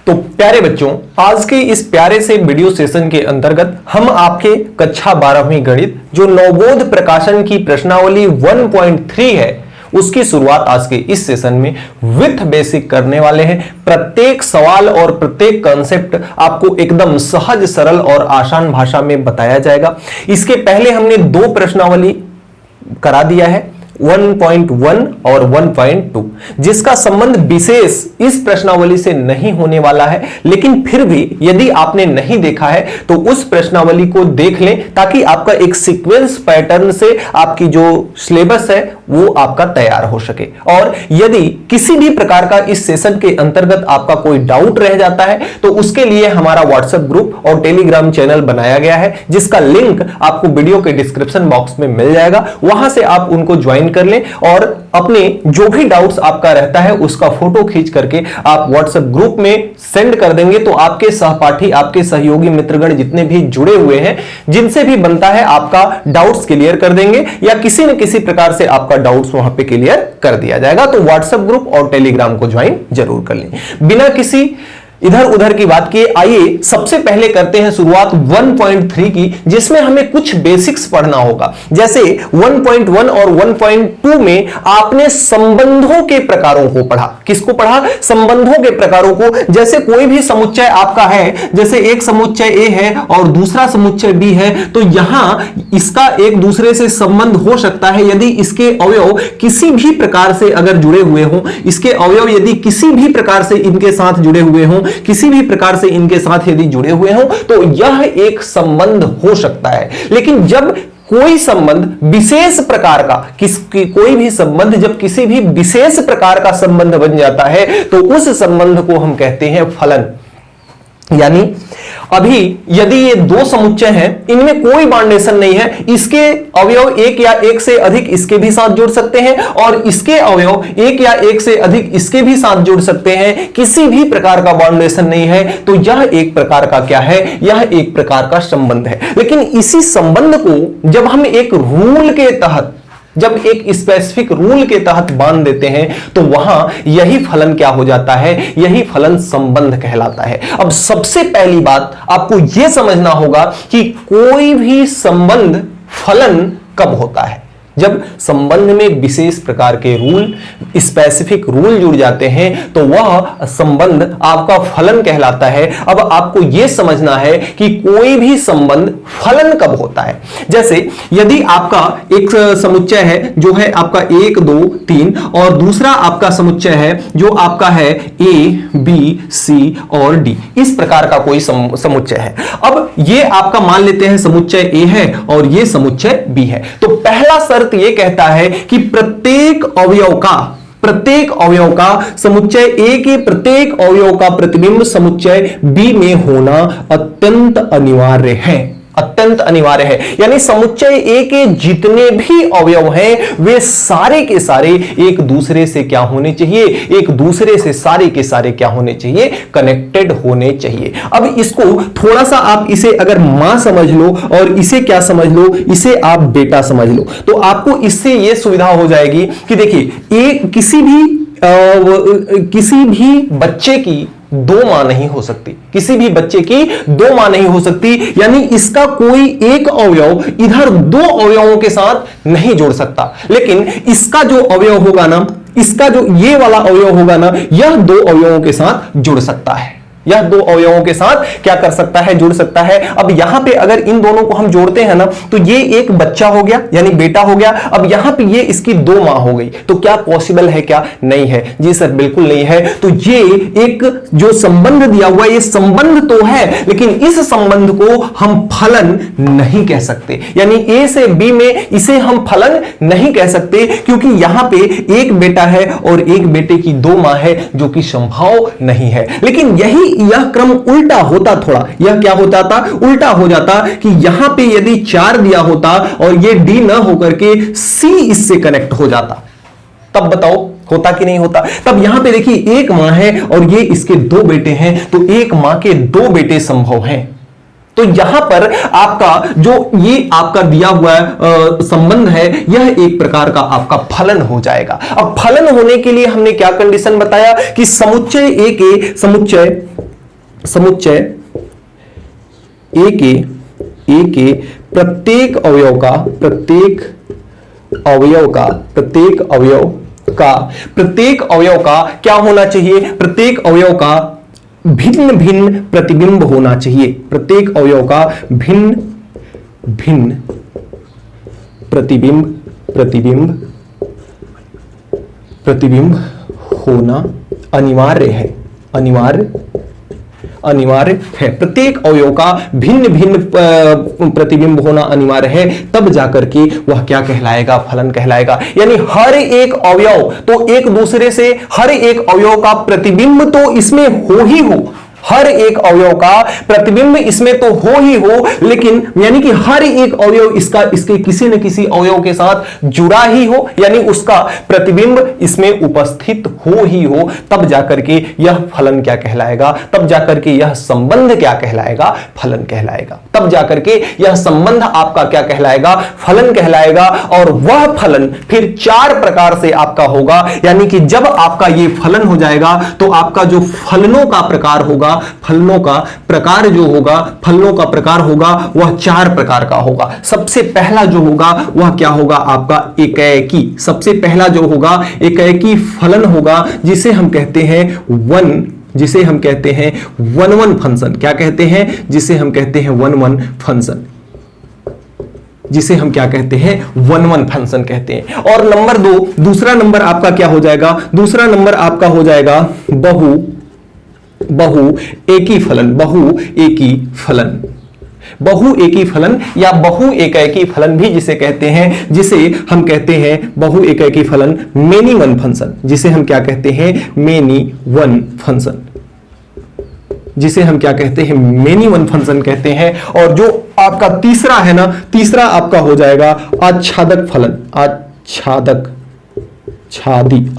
तो प्यारे बच्चों, आज के इस प्यारे से वीडियो सेशन के अंतर्गत हम आपके कक्षा 12वीं गणित जो नवबोध प्रकाशन की प्रश्नावली 1.3 है उसकी शुरुआत आज के इस सेशन में विथ बेसिक करने वाले हैं। प्रत्येक सवाल और प्रत्येक कॉन्सेप्ट आपको एकदम सहज, सरल और आसान भाषा में बताया जाएगा। इसके पहले हमने दो प्रश्नावली करा दिया है, 1.1 और 1.2, जिसका संबंध विशेष इस प्रश्नावली से नहीं होने वाला है, लेकिन फिर भी यदि आपने नहीं देखा है तो उस प्रश्नावली को देख लें ताकि आपका एक सीक्वेंस पैटर्न से आपकी जो सिलेबस है वो आपका तैयार हो सके। और यदि किसी भी प्रकार का इस सेशन के अंतर्गत आपका कोई डाउट रह जाता है तो उसके लिए हमारा व्हाट्सएप ग्रुप और टेलीग्राम चैनल बनाया गया है, जिसका लिंक आपको वीडियो के डिस्क्रिप्शन बॉक्स में मिल जाएगा। वहां से आप उनको ज्वाइन कर लें और अपने जो भी डाउट्स आपका रहता है उसका फोटो खींच करके आप व्हाट्सएप ग्रुप में सेंड कर देंगे तो आपके सहपाठी, आपके सहयोगी मित्रगण जितने भी जुड़े हुए हैं, जिनसे भी बनता है आपका डाउट्स क्लियर कर देंगे या किसी न किसी प्रकार से आपका डाउट्स वहां पे क्लियर कर दिया जाएगा। तो व्हाट्सएप ग्रुप और टेलीग्राम को ज्वाइन जरूर कर लें। बिना किसी इधर उधर की बात किए आइए सबसे पहले करते हैं शुरुआत 1.3 की, जिसमें हमें कुछ बेसिक्स पढ़ना होगा। जैसे 1.1 और 1.2 में आपने संबंधों के प्रकारों को पढ़ा। किसको पढ़ा? संबंधों के प्रकारों को। जैसे कोई भी समुच्चय आपका है, जैसे एक समुच्चय A है और दूसरा समुच्चय B है, तो यहां इसका एक दूसरे से संबंध हो सकता है यदि इसके अवयव किसी भी प्रकार से अगर जुड़े हुए हों, इसके अवयव यदि किसी भी प्रकार से इनके साथ जुड़े हुए हों, किसी भी प्रकार से इनके साथ यदि जुड़े हुए हों, तो यह एक संबंध हो सकता है। लेकिन जब कोई संबंध विशेष प्रकार का, कोई भी संबंध जब किसी भी विशेष प्रकार का संबंध बन जाता है तो उस संबंध को हम कहते हैं फलन। यानी अभी यदि ये दो समुच्चय हैं, इनमें कोई बाउंडेशन नहीं है, इसके अवयव एक या एक से अधिक इसके भी साथ जुड़ सकते हैं और इसके अवयव एक या एक से अधिक इसके भी साथ जुड़ सकते हैं, किसी भी प्रकार का बाउंडेशन नहीं है, तो यह एक प्रकार का क्या है? यह एक प्रकार का संबंध है। लेकिन इसी संबंध को जब हम एक रूल के तहत, जब एक स्पेसिफिक रूल के तहत बांध देते हैं तो वहां यही फलन क्या हो जाता है? यही फलन संबंध कहलाता है। अब सबसे पहली बात आपको यह समझना होगा कि कोई भी संबंध फलन कब होता है? जब संबंध में विशेष प्रकार के रूल, स्पेसिफिक रूल जुड़ जाते हैं तो वह संबंध आपका फलन कहलाता है। अब आपको यह समझना है कि कोई भी संबंध फलन कब होता है। जैसे यदि आपका एक समुच्चय है जो है आपका 1 2 3 और दूसरा आपका समुच्चय है जो आपका है A B C और D, इस प्रकार का कोई समुच्चय है। अब ये आपका मान लेते हैं समुच्चय A है और ये समुच्चय B है। तो पहला शर्त ये कहता है कि प्रत्येक अवयव का समुच्चय A के प्रत्येक अवयव का प्रतिबिंब समुच्चय B में होना अत्यंत अनिवार्य है। अत्यंत अनिवार्य है। यानी समुच्चय A के जितने भी अवयव हैं वे सारे के सारे एक दूसरे से क्या होने चाहिए? एक दूसरे से सारे के सारे क्या होने चाहिए? कनेक्टेड होने चाहिए। अब इसको थोड़ा सा आप इसे अगर मां समझ लो और इसे क्या समझ लो? इसे आप बेटा समझ लो, तो आपको इससे यह सुविधा हो जाएगी कि देखिए किसी भी बच्चे की दो मां नहीं हो सकती, किसी भी बच्चे की दो मां नहीं हो सकती। यानी इसका कोई एक अवयव इधर दो अवयवों के साथ नहीं जुड़ सकता, लेकिन इसका जो अवयव होगा ना, इसका जो ये वाला अवयव होगा ना, यह दो अवयवों के साथ जुड़ सकता है। यह दो अवयवों के साथ क्या कर सकता है? जुड़ सकता है। अब यहां पे अगर इन दोनों को हम जोड़ते हैं ना तो ये एक बच्चा हो गया, यानी बेटा हो गया। अब यहां पे ये इसकी दो मां हो गई, तो क्या पॉसिबल है? क्या नहीं है? जी सर बिल्कुल नहीं है। तो ये एक जो संबंध दिया हुआ, ये संबंध तो है लेकिन इस संबंध को हम फलन नहीं कह सकते। यानी A से B में इसे हम फलन नहीं कह सकते, क्योंकि यहां पे एक बेटा है और एक बेटे की दो मां है, जो कि संभव नहीं है। लेकिन यह क्रम उल्टा होता, थोड़ा यह क्या होता था? उल्टा हो जाता कि यहां पे यदि 4 दिया होता और ये D ना होकर के C इससे कनेक्ट हो जाता, तब बताओ होता कि नहीं होता? तब यहां पे देखिए एक मां है और ये इसके दो बेटे हैं, तो एक मां के दो बेटे संभव हैं। तो यहां पर आपका जो ये आपका दिया हुआ संबंध है, यह एक प्रकार का आपका फलन हो जाएगा। अब फलन होने के लिए हमने क्या कंडीशन बताया कि समुच्चय A के समुच्चय समुच्चय ए के प्रत्येक अवयव का क्या होना चाहिए? प्रत्येक अवयव का भिन्न भिन्न प्रतिबिंब होना चाहिए। प्रत्येक अवयव का भिन्न भिन्न प्रतिबिंब होना अनिवार्य है। प्रत्येक अवयव का भिन्न भिन्न प्रतिबिंब होना अनिवार्य है, तब जाकर के वह क्या कहलाएगा? फलन कहलाएगा। यानी हर एक अवयव तो एक दूसरे से, हर एक अवयव का प्रतिबिंब तो इसमें हो ही हो, हर एक अवयव का प्रतिबिंब इसमें तो हो ही हो, लेकिन यानी कि हर एक अवयव इसके किसी न किसी अवयव के साथ जुड़ा ही हो, यानी उसका प्रतिबिंब इसमें उपस्थित हो ही हो, तब जाकर के यह फलन क्या कहलाएगा? तब जाकर के यह संबंध क्या कहलाएगा? फलन कहलाएगा। तब जाकर के यह संबंध आपका क्या कहलाएगा? फलन कहलाएगा। और वह फलन फिर 4 प्रकार से आपका होगा, यानी कि जब आपका ये फलन हो जाएगा तो आपका जो फलनों का प्रकार होगा, फलनों का प्रकार होगा वह 4 प्रकार का होगा। सबसे पहला जो होगा वह क्या होगा? आपका एकैकी। सबसे पहला जो होगा एकैकी फलन होगा, जिसे हम कहते हैं वन वन फंक्शन। क्या कहते हैं? जिसे हम कहते हैं वन वन फंक्शन, जिसे हम क्या कहते हैं? वन वन फंक्शन कहते हैं। और नंबर 2, दूसरा नंबर आपका क्या हो जाएगा? दूसरा नंबर आपका हो जाएगा बहु एकी फलन या बहु एकैकी फलन भी जिसे कहते हैं, जिसे हम कहते हैं बहु एकैकी फलन, मेनी वन फंक्शन, जिसे हम क्या कहते हैं? मेनी वन फंक्शन, जिसे हम क्या कहते हैं? मेनी वन फंक्शन कहते हैं। और जो आपका तीसरा है ना, तीसरा आपका हो जाएगा आच्छादक फलन,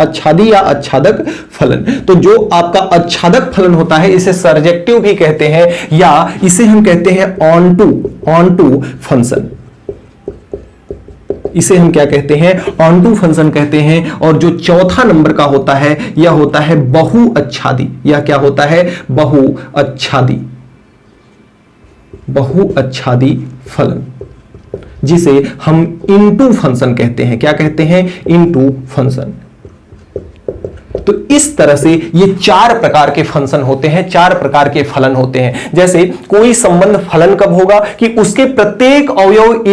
आच्छादी या आच्छादक फलन। तो जो आपका आच्छादक फलन होता है, इसे सर्जेक्टिव भी कहते हैं, या इसे हम कहते हैं ऑन टू फंक्शन। इसे हम क्या कहते हैं? ऑन टू फंक्शन कहते हैं। और जो चौथा नंबर का होता है, यह होता है बहु अच्छादी। यह क्या होता है? बहु अच्छादी फलन, जिसे हम इनटू फंक्शन कहते हैं। क्या कहते हैं? Into function. तो इस तरह से ये 4 प्रकार के फंक्शन होते हैं, 4 प्रकार के फलन होते हैं। जैसे कोई संबंध फलन कब होगा? कि उसके प्रत्येक अवयव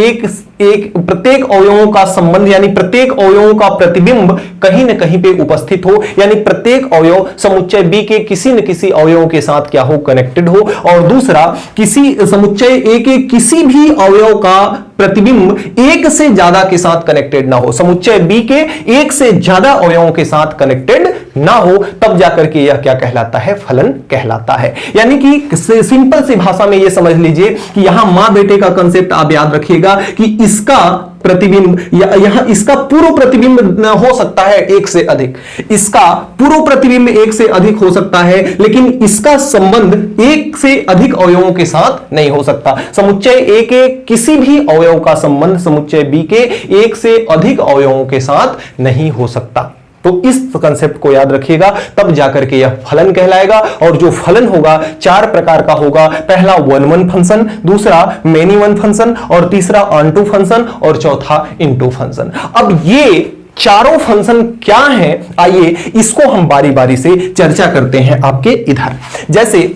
प्रत्येक अवयवों का संबंध, यानी प्रत्येक अवयवों का प्रतिबिंब कहीं न कहीं पे उपस्थित हो, यानी प्रत्येक अवयव समुच्चय बी के किसी न किसी अवयवों के साथ क्या हो? कनेक्टेड हो। और दूसरा, किसी समुच्चय ए के किसी भी अवयव का प्रतिबिंब एक से ज्यादा के साथ कनेक्टेड ना हो, समुच्चय बी के एक से ज्यादा अवयवों के साथ कनेक्टेड ना हो, तब जाकर के यह क्या कहलाता है? फलन कहलाता है। यानी कि सिंपल सी भाषा में यह समझ लीजिए कि यहां मां बेटे का कंसेप्ट आप याद रखिएगा कि इसका प्रतिबिंब या यहां इसका पूर्व प्रतिबिंब हो सकता है एक से अधिक, इसका पूर्व प्रतिबिंब एक से अधिक हो सकता है, लेकिन इसका संबंध एक से अधिक अवयवों के साथ नहीं हो सकता। समुच्चय ए के किसी भी अवयव का संबंध समुच्चय बी के एक से अधिक अवयवों के साथ नहीं हो सकता। तो इस कंसेप्ट को याद रखिएगा, तब जाकर के यह फलन कहलाएगा। और जो फलन होगा 4 प्रकार का होगा। पहला वन वन फंक्शन, दूसरा मेनी वन फंक्शन, और तीसरा ऑन टू फंक्शन, और चौथा इनटू फंक्शन। अब ये चारों फंक्शन क्या हैं, आइए इसको हम बारी बारी से चर्चा करते हैं आपके इधर। जैसे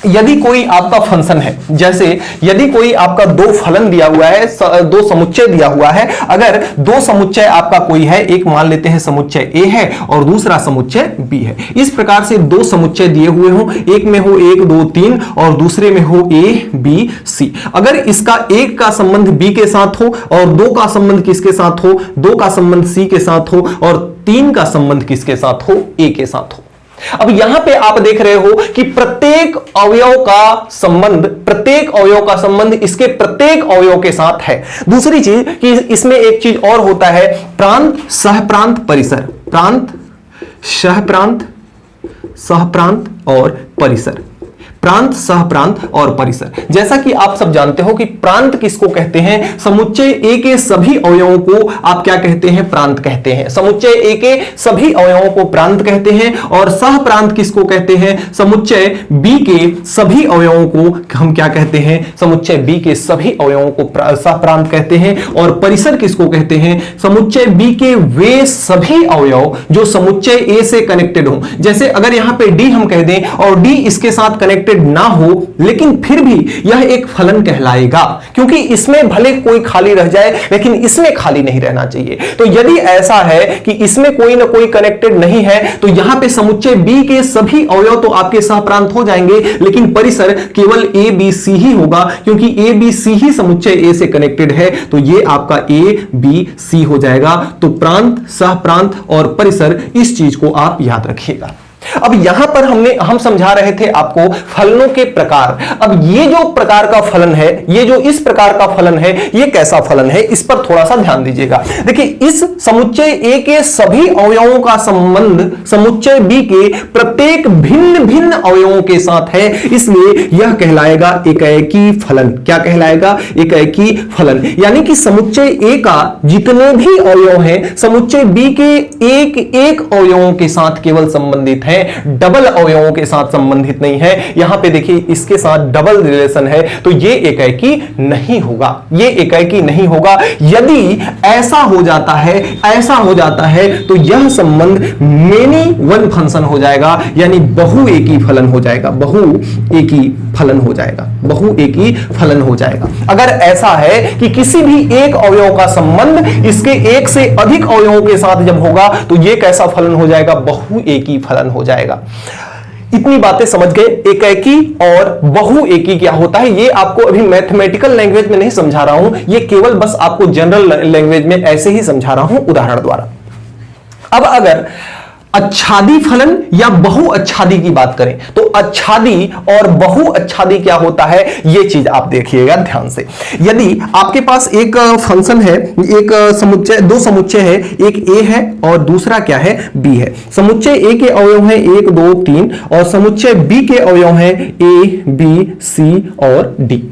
यदि कोई आपका फंक्शन है, जैसे यदि कोई आपका 2 फलन दिया हुआ है, 2 समुच्चय दिया हुआ है, अगर 2 समुच्चय आपका कोई है, एक मान लेते हैं समुच्चय ए है और दूसरा समुच्चय बी है। इस प्रकार से 2 समुच्चय दिए हुए हों, एक में हो 1 2 3 और दूसरे में हो ए बी सी। अगर इसका 1 का संबंध बी के साथ हो और 2 का संबंध किसके साथ हो? 2 का संबंध सी के साथ हो और 3 का संबंध किसके साथ हो? ए के साथ हो। अब यहां पे आप देख रहे हो कि प्रत्येक अवयव का संबंध इसके प्रत्येक अवयव के साथ है। दूसरी चीज कि इसमें एक चीज और होता है, प्रांत सहप्रांत परिसर। प्रांत सहप्रांत और परिसर। प्रांत, सहप्रांत और परिसर। जैसा कि आप सब जानते हो कि प्रांत किसको कहते हैं, समुच्चय ए के सभी अवयवों को आप क्या कहते हैं, प्रांत कहते हैं। समुच्चय ए के सभी अवयवों को प्रांत कहते हैं। और सहप्रांत किसको कहते हैं, समुच्चय बी के सभी अवयवों को हम क्या कहते हैं, समुच्चय बी के सभी अवयवों को सहप्रांत कहते हैं। और परिसर किसको कहते हैं, समुच्चय बी के वे सभी अवयव जो समुच्चय ए से कनेक्टेड हो। जैसे अगर यहां पे डी हम कह दें और डी इसके साथ कनेक्टेड ना हो, लेकिन फिर भी यह एक फलन कहलाएगा, क्योंकि इसमें भले कोई खाली रह जाए लेकिन इसमें खाली नहीं रहना चाहिए। तो यदि ऐसा है कि इसमें कोई ना कोई कनेक्टेड नहीं है तो यहां पे समुच्चय बी के सभी अवयव तो आपके सहप्रांत हो जाएंगे, लेकिन परिसर केवल ए बी सी ही होगा, क्योंकि ए बी सी ही समुच्चय ए से कनेक्टेड है। तो ये आपका ए बी सी हो जाएगा। तो प्रांत, सहप्रांत और परिसर, इस चीज को आप याद रखिएगा। अब यहां पर हम समझा रहे थे आपको फलनों के प्रकार। अब ये जो प्रकार का फलन है, ये जो इस प्रकार का फलन है, ये कैसा फलन है, इस पर थोड़ा सा ध्यान दीजिएगा। देखिए, इस समुच्चय ए के सभी अवयवों का संबंध समुच्चय बी के प्रत्येक भिन्न भिन्न अवयवों के साथ है, इसलिए यह कहलाएगा एकाएकी फलन। क्या कहलाएगा, एकाएकी फलन। यानी कि समुच्चय ए का जितने भी अवयव हैं समुच्चय बी के एक एक अवयवों के साथ केवल संबंधित है, डबल अवयवों के साथ संबंधित नहीं है। यहां पे देखिए इसके साथ डबल रिलेशन है, तो ये एकाएकी नहीं होगा, ये एकाएकी नहीं होगा। यदि ऐसा हो जाता है, ऐसा हो जाता है तो यह संबंध मेनी वन फंक्शन हो जाएगा, यानी बहुएकी फलन हो जाएगा, बहुएकी फलन हो जाएगा, बहुएकी फलन हो जाएगा। अगर ऐसा है कि किसी भी एक अवयव का संबंध इसके एक से अधिक अवयवों के साथ जब होगा तो यह कैसा फलन हो जाएगा, बहुएकी फलन हो जाएगा। इतनी बातें समझ गए। एकाएकी और बहुएकी क्या होता है, ये आपको अभी मैथमेटिकल लैंग्वेज में नहीं समझा रहा हूं, ये केवल बस आपको जनरल लैंग्वेज में ऐसे ही समझा रहा हूं उदाहरण द्वारा। अब अगर अच्छादी फलन या बहुअच्छादी की बात करें तो अच्छादी और बहुअच्छादी क्या होता है, यह चीज आप देखिएगा ध्यान से। यदि आपके पास एक फंक्शन है, एक समुच्चय, दो समुच्चय है, एक ए है और दूसरा क्या है, बी है। समुच्चय ए के अवयव है 1 2 3 और समुच्चय बी के अवयव है ए बी सी और डी।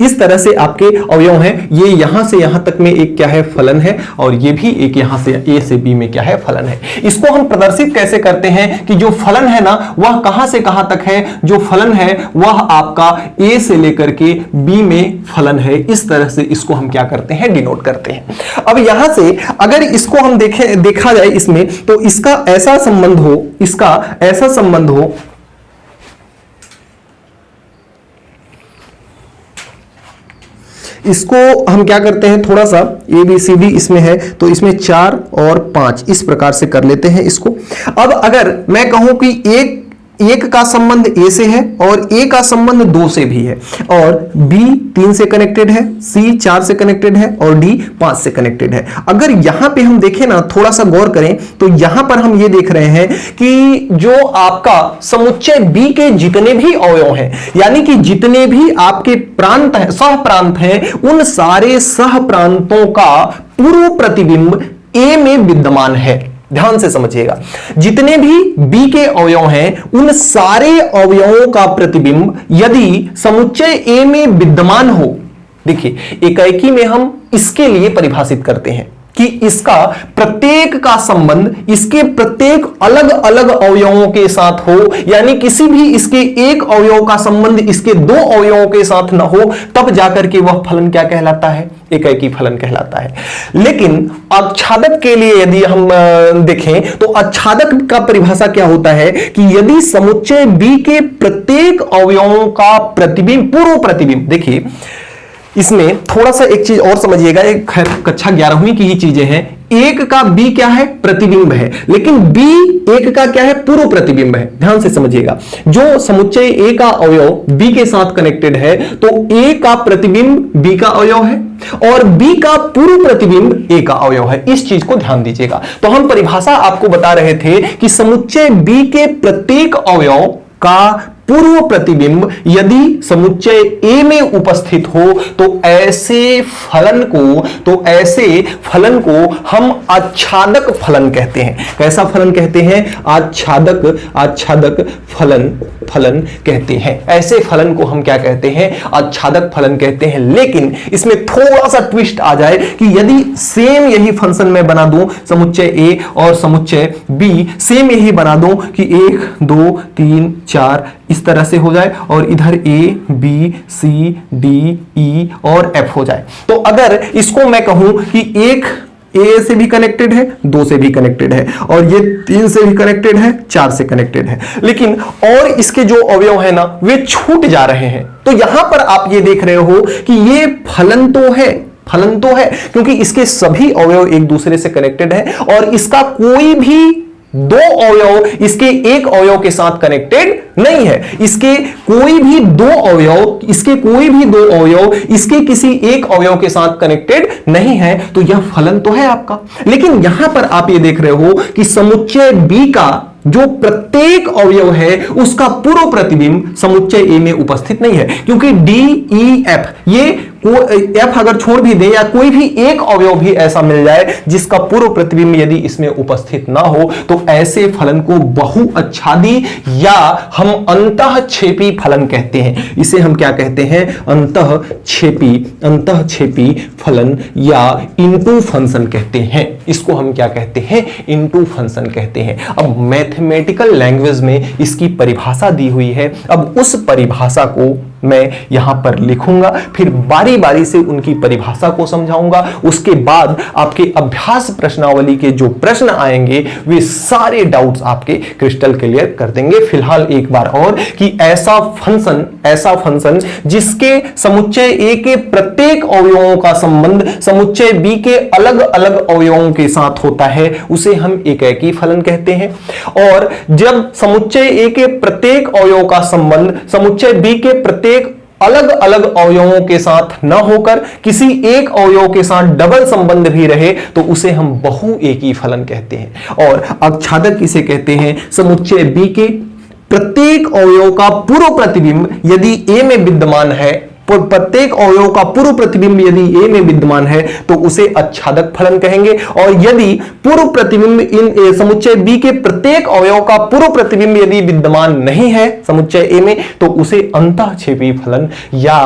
इस तरह से आपके अवयव हैं। ये यहां से यहां तक में एक क्या है, फलन है, और ये भी एक यहां से ए से बी में क्या है, फलन है। इसको हम प्रदर्शित कैसे करते हैं कि जो फलन है ना वह कहां से कहां तक है, जो फलन है वह आपका ए से लेकर के बी में फलन है। इस तरह से इसको हम क्या करते हैं, डिनोट करते हैं। अब यहां से अगर इसको हम देखा जाए इसमें, तो इसका ऐसा संबंध हो, इसका ऐसा संबंध हो, इसको हम क्या करते हैं, थोड़ा सा ए बी सी डी इसमें है तो इसमें 4 और 5 इस प्रकार से कर लेते हैं इसको। अब अगर मैं कहूं कि एक का संबंध ए से है और ए का संबंध 2 से भी है, और बी 3 से कनेक्टेड है, सी 4 से कनेक्टेड है और डी 5 से कनेक्टेड है। अगर यहां पे हम देखें ना, थोड़ा सा गौर करें तो यहां पर हम ये देख रहे हैं कि जो आपका समुच्चय बी के जितने भी अवयव हैं, यानी कि जितने भी आपके प्रांत हैं, सह प्रांत हैं, उन सारे सह प्रांतों का पूर्व प्रतिबिंब ए में विद्यमान है। ध्यान से समझिएगा, जितने भी बी के अवयव हैं उन सारे अवयवों का प्रतिबिंब यदि समुच्चय ए में विद्यमान हो, देखिए एकाएकी में हम इसके लिए परिभाषित करते हैं कि इसका प्रत्येक का संबंध इसके प्रत्येक अलग अलग अवयवों के साथ हो, यानी किसी भी इसके एक अवयव का संबंध इसके 2 अवयवों के साथ ना हो, तब जाकर के वह फलन क्या कहलाता है, एकाएकी फलन कहलाता है। लेकिन अच्छादक के लिए यदि हम देखें तो अच्छादक का परिभाषा क्या होता है कि यदि समुच्चय बी के प्रत्येक अवयवों का प्रतिबिंब, पूर्व प्रतिबिंब, देखिए इसमें थोड़ा सा एक चीज और समझिएगा, एक खैर कक्षा 11वीं की ही चीजें हैं। एक का बी क्या है, प्रतिबिंब है, लेकिन बी एक का क्या है, पूर्व प्रतिबिंब है। ध्यान से समझिएगा, जो समुच्चय ए का अवयव बी के साथ कनेक्टेड है तो ए का प्रतिबिंब बी का अवयव है और बी का पूर्व प्रतिबिंब ए का अवयव है। इस चीज को ध्यान दीजिएगा। तो हम परिभाषा आपको बता रहे थे कि समुच्चय बी के प्रत्येक अवयव का पूर्व प्रतिबिंब यदि समुच्चय ए में उपस्थित हो तो ऐसे फलन को हम आच्छादक फलन कहते हैं। कैसा फलन कहते हैं? आच्छादक फलन कहते हैं। ऐसे फलन को हम क्या कहते हैं? आच्छादक फलन कहते हैं। लेकिन इसमें थोड़ा सा ट्विस्ट आ जाए कि यदि सेम यही फंक्शन मैं बना दूं, समुच्चय ए और समुच्चय बी सेम यही बना दूं कि 1 2 3 4 इस तरह से हो जाए और इधर A B C D E और एफ हो जाए, तो अगर इसको मैं कहूं कि एक ए से भी कनेक्टेड है, 2 से भी कनेक्टेड है और ये 3 से भी कनेक्टेड है, 4 से कनेक्टेड है, लेकिन और इसके जो अवयव है ना वे छूट जा रहे हैं, तो यहां पर आप ये देख रहे हो कि ये फलन तो है क्योंकि इसके सभी अवयव एक दूसरे से कनेक्टेड है और इसका कोई भी दो अवयव इसके एक अवयव के साथ कनेक्टेड नहीं है। इसके कोई भी दो अवयव इसके किसी एक अवयव के साथ कनेक्टेड नहीं है, तो यह फलन तो है आपका। लेकिन यहां पर आप ये देख रहे हो कि समुच्चय बी का जो प्रत्येक अवयव है उसका पूर्व प्रतिबिंब समुच्चय ए में उपस्थित नहीं है, क्योंकि डी ई एफ ये एफ अगर छोड़ भी दे या कोई भी एक अवयव भी ऐसा मिल जाए जिसका पूर्व प्रतिबिंब यदि इसमें उपस्थित ना हो, तो ऐसे फलन को बहुअच्छादी या हम अंतःक्षेपी फलन कहते हैं। इसे हम क्या कहते हैं? अंतःक्षेपी फलन या इनटू फंक्शन कहते हैं। इसको हम क्या कहते हैं? इनटू फंक्शन कहते हैं। अब मैथमेटिकल लैंग्वेज में इसकी परिभाषा दी हुई है, अब उस परिभाषा को मैं यहां पर लिखूंगा, फिर बारी बारी से उनकी परिभाषा को समझाऊंगा। उसके बाद आपके अभ्यास प्रश्नावली के जो प्रश्न आएंगे वे सारे डाउट्स आपके क्रिस्टल क्लियर कर देंगे। फिलहाल एक बार और कि ऐसा फंक्शन जिसके समुच्चय ए के प्रत्येक अवयवों का संबंध समुच्चय बी के अलग अलग अवयवों के साथ होता है उसे हम एकाकी फलन कहते हैं। और जब समुच्चय ए के प्रत्येक अवयव का संबंध समुच्चय बी के प्रत्येक अलग अलग अवयवों के साथ न होकर किसी एक अवयव के साथ डबल संबंध भी रहे तो उसे हम बहुएकी फलन कहते हैं। और आच्छादक किसे कहते हैं? समुच्चय बी के प्रत्येक अवयव का पूर्व प्रतिबिंब यदि ए में विद्यमान है, प्रत्येक अवयव का पूर्व प्रतिबिंब यदि ए में विद्यमान है तो उसे आच्छादक फलन कहेंगे। और यदि पूर्व प्रतिबिंब इन समुच्चय बी के प्रत्येक अवयव का पूर्व प्रतिबिंब यदि विद्यमान नहीं है समुच्चय ए में तो उसे अंतःक्षेपी फलन या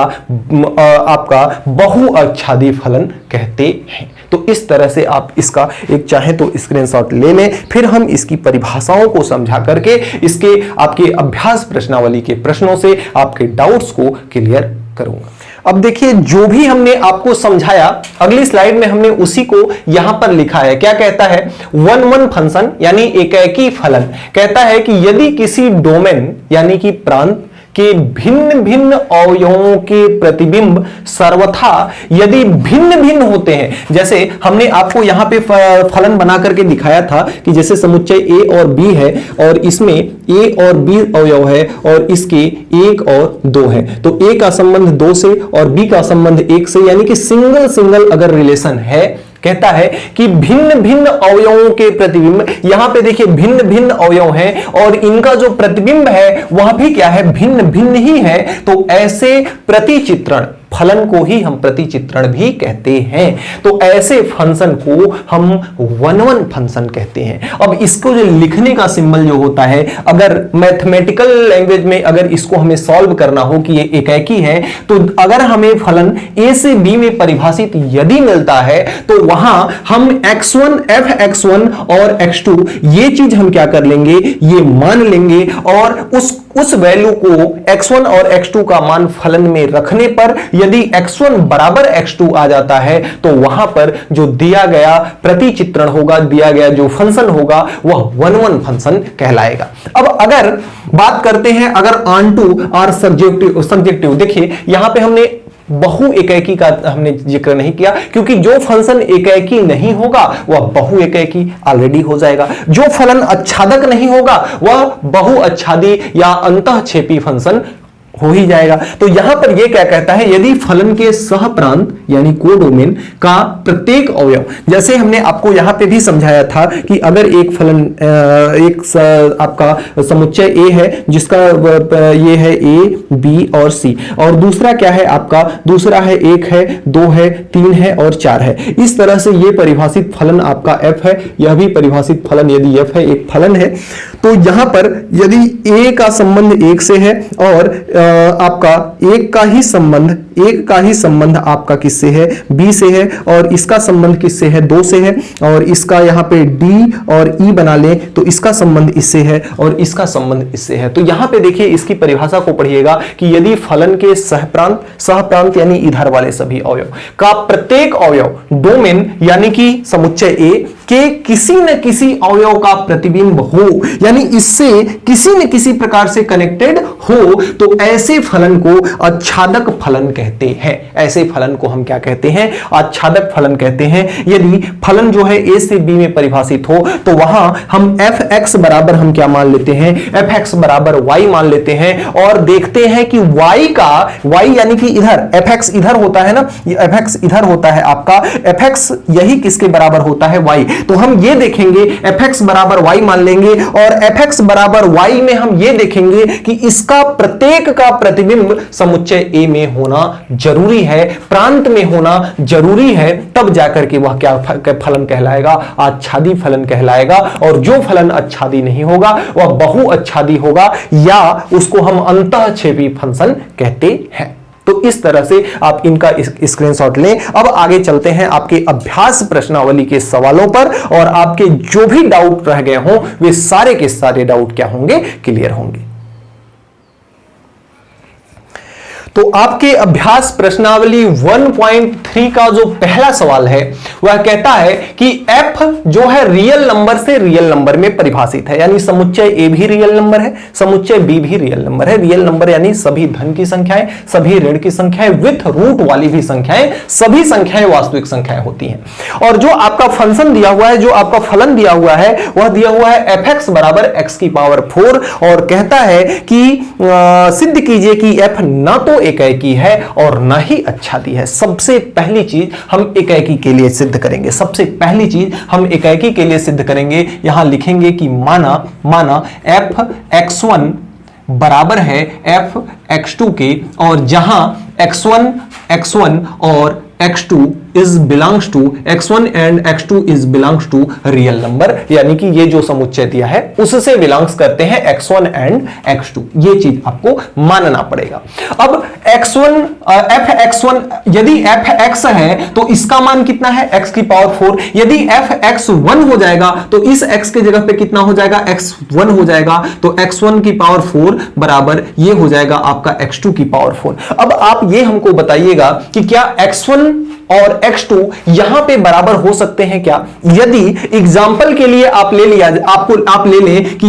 आपका बहुआच्छादी फलन कहते हैं। तो इस तरह से आप इसका एक चाहे तो स्क्रीनशॉट ले लें, फिर हम इसकी परिभाषाओं को समझा करके इसके आपके अभ्यास प्रश्नावली के प्रश्नों से आपके डाउट्स को क्लियर करूंगा। अब देखिए जो भी हमने आपको समझाया अगली स्लाइड में हमने उसी को यहां पर लिखा है। क्या कहता है? 1-1 फंक्शन यानी एकाकी फलन कहता है कि यदि किसी डोमेन यानी कि प्रांत के भिन्न भिन्न अवयवों के प्रतिबिंब सर्वथा यदि भिन्न भिन्न होते हैं, जैसे हमने आपको यहां पे फलन बना करके दिखाया था कि जैसे समुच्चय ए और बी है और इसमें ए और बी अवयव है और इसके 1 और 2 है, तो ए का संबंध 2 से और बी का संबंध 1 से, यानी कि सिंगल अगर रिलेशन है, कहता है कि भिन्न भिन्न अवयवों के प्रतिबिंब, यहां पे देखिए भिन्न भिन्न अवयव हैं और इनका जो प्रतिबिंब है वह भी क्या है? भिन्न भिन्न ही है। तो ऐसे प्रतिचित्रण फलन को ही हम प्रतिचित्रण भी कहते हैं। तो ऐसे फंक्शन को हम 1-1 फंक्शन कहते हैं। अब इसको जो लिखने का सिंबल जो होता है, अगर मैथमेटिकल लैंग्वेज में अगर इसको हमें सॉल्व करना हो कि ये एकाकी है, तो अगर हमें फलन ए से बी में परिभाषित यदि मिलता है तो वहां हम x1 fx1 और x2 ये चीज हम क्या कर लेंगे? ये मान लेंगे और उस वैल्यू को x1 और x2 का मान फलन में रखने पर यदि x1 बराबर x2 आ जाता है तो वहां पर जो दिया गया प्रतिचित्रण होगा, दिया गया जो फंक्शन होगा वह 1-1 फंक्शन कहलाएगा। अब अगर बात करते हैं अगर ऑनटू और सब्जेक्टिव, देखिए यहां पे हमने बहु एकाकी का हमने जिक्र नहीं किया क्योंकि जो फंक्शन एकाकी नहीं होगा वह बहु एकाकी ऑलरेडी हो जाएगा। जो फलन आच्छादक नहीं होगा वह बहु आच्छादी या अंतःक्षेपी फंक्शन हो ही जाएगा। तो यहां पर यह क्या कहता है, यदि फलन के सहप्रांत यानी कोडोमेन का प्रत्येक अवयव, जैसे हमने आपको यहां पे भी समझाया था कि अगर एक फलन आपका समुच्चय ए है जिसका ये है ए बी और सी, और दूसरा क्या है आपका, दूसरा है 1 है 2 है 3 है और 4 है, इस तरह से ये परिभाषित फलन आपका f है, यह भी परिभाषित फलन यदि f है एक फलन है, तो यहां पर यदि a का संबंध 1 से है और आपका एक का ही संबंध आपका किससे है, b से है, और इसका संबंध किससे है, 2 से है, और इसका यहाँ पे d और e बना ले तो इसका संबंध इससे है और इसका संबंध इससे है। तो यहाँ पे देखिए इसकी परिभाषा को पढ़िएगा कि यदि फलन के सहप्रांत यानी इधर वाले सभी अवयव का प्रत्येक अवयव डोमेन यानी कि समुच्चय A के किसी न किसी अवयव का प्रतिबिंब हो, यानी इससे किसी न किसी प्रकार से कनेक्टेड हो, तो ऐसे फलन को आच्छादक फलन कहते हैं। ऐसे फलन को हम क्या कहते हैं, आच्छादक फलन कहते हैं। यदि फलन जो है a से b में परिभाषित हो तो वहां हम fx बराबर हम क्या मान लेते हैं, fx बराबर y मान लेते हैं, और देखते हैं कि y यानी कि इधर fx इधर होता है ना, fx इधर होता है आपका, fx यही किसके बराबर होता है, y। तो हम ये देखेंगे fx बराबर y मान लेंगे, और fx बराबर y में हम ये देखेंगे कि इसका प्रत्येक का प्रतिबिंब समुच्चय A में होना जरूरी है, प्रांत में होना जरूरी है, तब जाकर के वह क्या फलन कहलाएगा, आच्छादी फलन कहलाएगा। और जो फलन आच्छादी नहीं होगा वह बहुआच्छादी होगा, या उसको हम अंतःक्षेपी फंक्शन कहते हैं। तो इस तरह से आप इनका स्क्रीनशॉट लें। अब आगे चलते हैं आपके अभ्यास प्रश्नावली के सवालों पर, और आपके जो भी डाउट रह गए हों वे सारे के सारे डाउट क्या होंगे, क्लियर होंगे। तो आपके अभ्यास प्रश्नावली 1.3 का जो पहला सवाल है वह कहता है कि f जो है रियल नंबर से रियल नंबर में परिभाषित है, यानी समुच्चय a भी रियल नंबर है, समुच्चय b भी रियल नंबर है। रियल नंबर यानी सभी धन की संख्याएं, सभी ऋण की संख्याएं, विथ रूट वाली भी संख्याएं, सभी संख्याएं वास्तविक संख्याएं होती हैं। और जो आपका फंक्शन दिया हुआ है, जो आपका फलन दिया हुआ है, वह दिया हुआ है fx बराबर x की पावर 4, और कहता है कि सिद्ध कीजिए कि f ना तो एकाएकी है और ना ही आच्छादी है। सबसे पहली चीज हम एकाएकी के लिए सिद्ध करेंगे, सबसे पहली चीज हम एकाएकी के लिए सिद्ध करेंगे। यहां लिखेंगे कि माना f(x1) बराबर है f(x2) के, और जहां x1 और x2 is belongs to x1 and x2 is belongs to real number, यानी कि ये जो समुच्चय दिया है उससे बिलोंग्स करते हैं x1 and x2। ये चीज आपको मानना पड़ेगा। अब fx1 यदि fx है तो इसका मान कितना है, x की पावर 4। यदि fx1 हो जाएगा तो इस x के जगह पे कितना हो जाएगा, x1 हो जाएगा, तो x1 की पावर 4 बराबर ये हो जाएगा आपका x2 की पावर 4। अब आप ये हमको बताइएगा कि क्या x1 और x2 यहां पे बराबर हो सकते हैं क्या। यदि एग्जाम्पल के लिए आप ले लें कि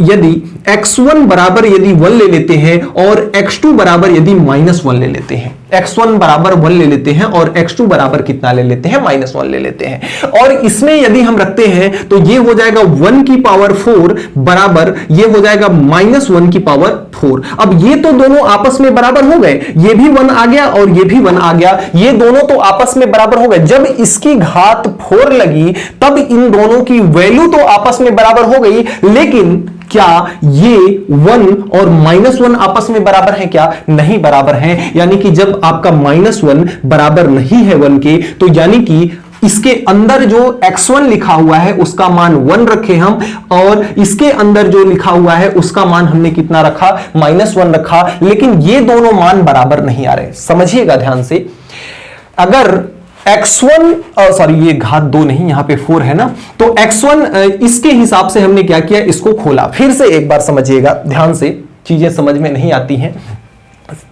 यदि x1 बराबर यदि 1 ले लेते हैं और x2 बराबर यदि -1 ले लेते हैं, x1 बराबर 1 ले लेते हैं और x2 बराबर कितना ले लेते हैं, -1 ले लेते हैं, और इसमें यदि हम रखते हैं तो ये हो जाएगा 1 की पावर 4 बराबर ये हो जाएगा -1 की पावर 4। अब ये तो दोनों आपस में बराबर हो गए, ये भी 1 आ गया और ये भी 1 आ गया, ये दोनों तो आपस में बराबर हो गए। जब इसकी घात 4 लगी तब इन दोनों की वैल्यू तो आपस में बराबर हो गई, लेकिन क्या ये 1 और -1 आपस में बराबर है क्या, नहीं बराबर है। यानी कि जब आपका -1 बराबर नहीं है 1 के, तो यानी कि इसके अंदर जो x1 लिखा हुआ है उसका मान 1 रखे हम, और इसके अंदर जो लिखा हुआ है उसका मान हमने कितना रखा, -1 रखा, लेकिन ये दोनों मान बराबर नहीं आ रहे। समझिएगा ध्यान से, अगर x1 ये घात 2 नहीं, यहां पे 4 है ना, तो x1 इसके हिसाब से हमने क्या किया, इसको खोला। फिर से एक बार समझिएगा ध्यान से, चीजें समझ में नहीं आती हैं।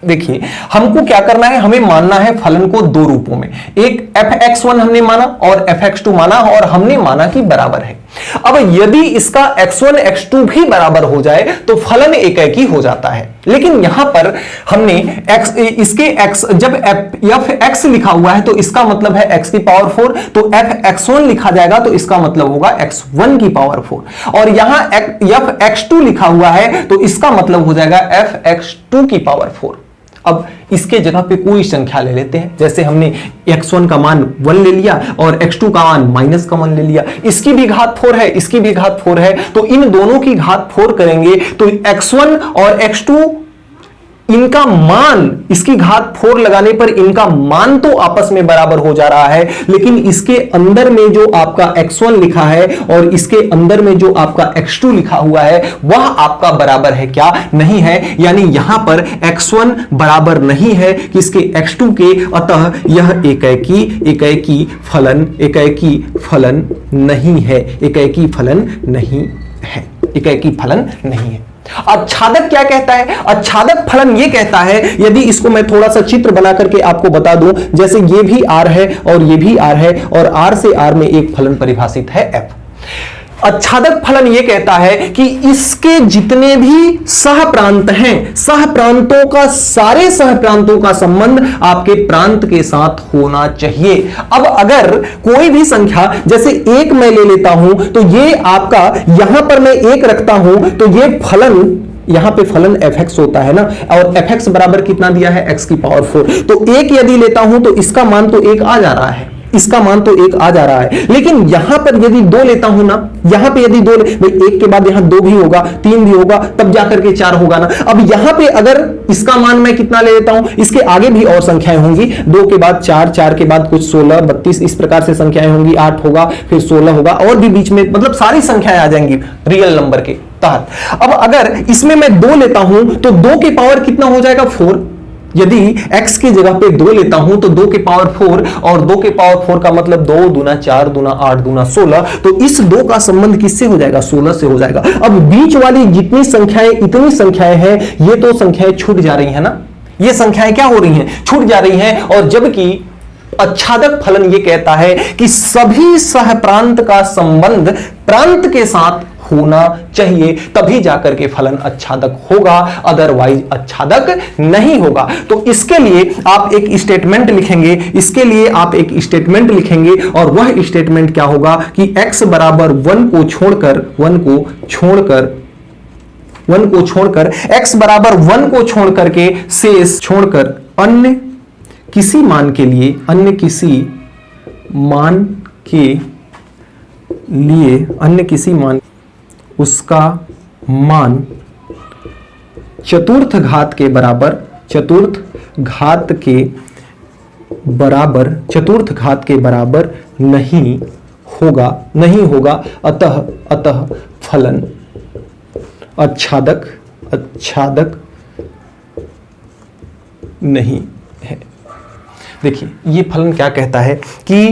देखिए हमको क्या करना है, हमें मानना है फलन को दो रूपों में, एक fx1 हमने माना और fx2 माना, और हमने माना कि बराबर है। अब यदि इसका x1 x2 भी बराबर हो जाए तो फलन एकाकी हो जाता है। लेकिन यहां पर हमने इसके x जब fx लिखा हुआ है तो इसका मतलब है x की पावर 4, तो fx1 लिखा जाएगा तो इसका मतलब होगा x1 की पावर 4, और यहां fx2 लिखा हुआ है तो इसका मतलब हो जाएगा fx2 की पावर 4। अब इसके जगह पे कोई संख्या ले लेते हैं, जैसे हमने x1 का मान 1 ले लिया और x2 का मान माइनस का 1 ले लिया, इसकी भी घात 4 है, इसकी भी घात 4 है, तो इन दोनों की घात 4 करेंगे तो x1 और x2 इनका मान, इसकी घात 4 लगाने पर इनका मान तो आपस में बराबर हो जा रहा है, लेकिन इसके अंदर में जो आपका x1 लिखा है और इसके अंदर में जो आपका x2 लिखा हुआ है वह आपका बराबर है क्या? नहीं है। यानी यहां पर x1 बराबर नहीं है किसके? x2 के, अतः यह एकाकी फलन नहीं है, एकाकी फलन नहीं है, एकाकी फलन नहीं है। आच्छादक क्या कहता है? आच्छादक फलन यह कहता है, यदि इसको मैं थोड़ा सा चित्र बना करके आपको बता दूं, जैसे ये भी R है और ये भी R है और R से R में एक फलन परिभाषित है F। आच्छादक फलन यह कहता है कि इसके जितने भी सहप्रांत हैं, सहप्रांतों का, सारे सहप्रांतों का संबंध आपके प्रांत के साथ होना चाहिए। अब अगर कोई भी संख्या, जैसे 1 मैं ले लेता हूं तो ये आपका, यहां पर मैं 1 रखता हूं तो ये फलन, यहां पे फलन fx होता है ना, और fx बराबर कितना दिया है? x की पावर 4, तो 1 यदि लेता हूं तो इसका मान तो 1 आ जा रहा है, इसका मान तो 1 आ जा रहा है। लेकिन यहां पर यदि 2 लेता हूं ना, यहां पे यदि 2 1 के बाद यहां 2 भी होगा, 3 भी होगा, तब जाकर के 4 होगा ना। अब यहां पे अगर इसका मान मैं कितना ले लेता हूं, इसके आगे भी और संख्याएं होंगी, 2 के बाद 4, 4 के बाद कुछ 16, 32, इस प्रकार से संख्याएं होंगी, 8 होगा, फिर 16 होगा, और भी बीच में, मतलब सारी संख्याएं आ जाएंगी रियल नंबर के तहत। अब अगर इसमें मैं 2 लेता हूं तो 2 की पावर कितना हो जाएगा? 4। यदि x की जगह पे 2 लेता हूं तो 2 के पावर 4, और 2 के पावर 4 का मतलब 2 दूना 4 दूना 8 दूना 16, तो इस 2 का संबंध किससे हो जाएगा? 16 से हो जाएगा। अब बीच वाली जितनी संख्याएं, इतनी संख्याएं हैं, ये तो संख्याएं छूट जा रही है ना, ये संख्याएं क्या हो रही हैं? छूट जा रही हैं। और जबकि आच्छादक फलन ये कहता है कि सभी सहप्रांत का संबंध प्रांत के साथ होना चाहिए, तभी जाकर के फलन आच्छादक होगा, अदरवाइज आच्छादक नहीं होगा। तो इसके लिए आप एक स्टेटमेंट लिखेंगे, इसके लिए आप एक स्टेटमेंट लिखेंगे, और वह स्टेटमेंट क्या होगा कि x बराबर 1 को छोड़कर x बराबर 1 को छोड़कर के शेष छोड़कर अन्य किसी मान के लिए उसका मान चतुर्थ घात के बराबर नहीं होगा, अतः फलन आच्छादक नहीं है। देखिए ये फलन क्या कहता है कि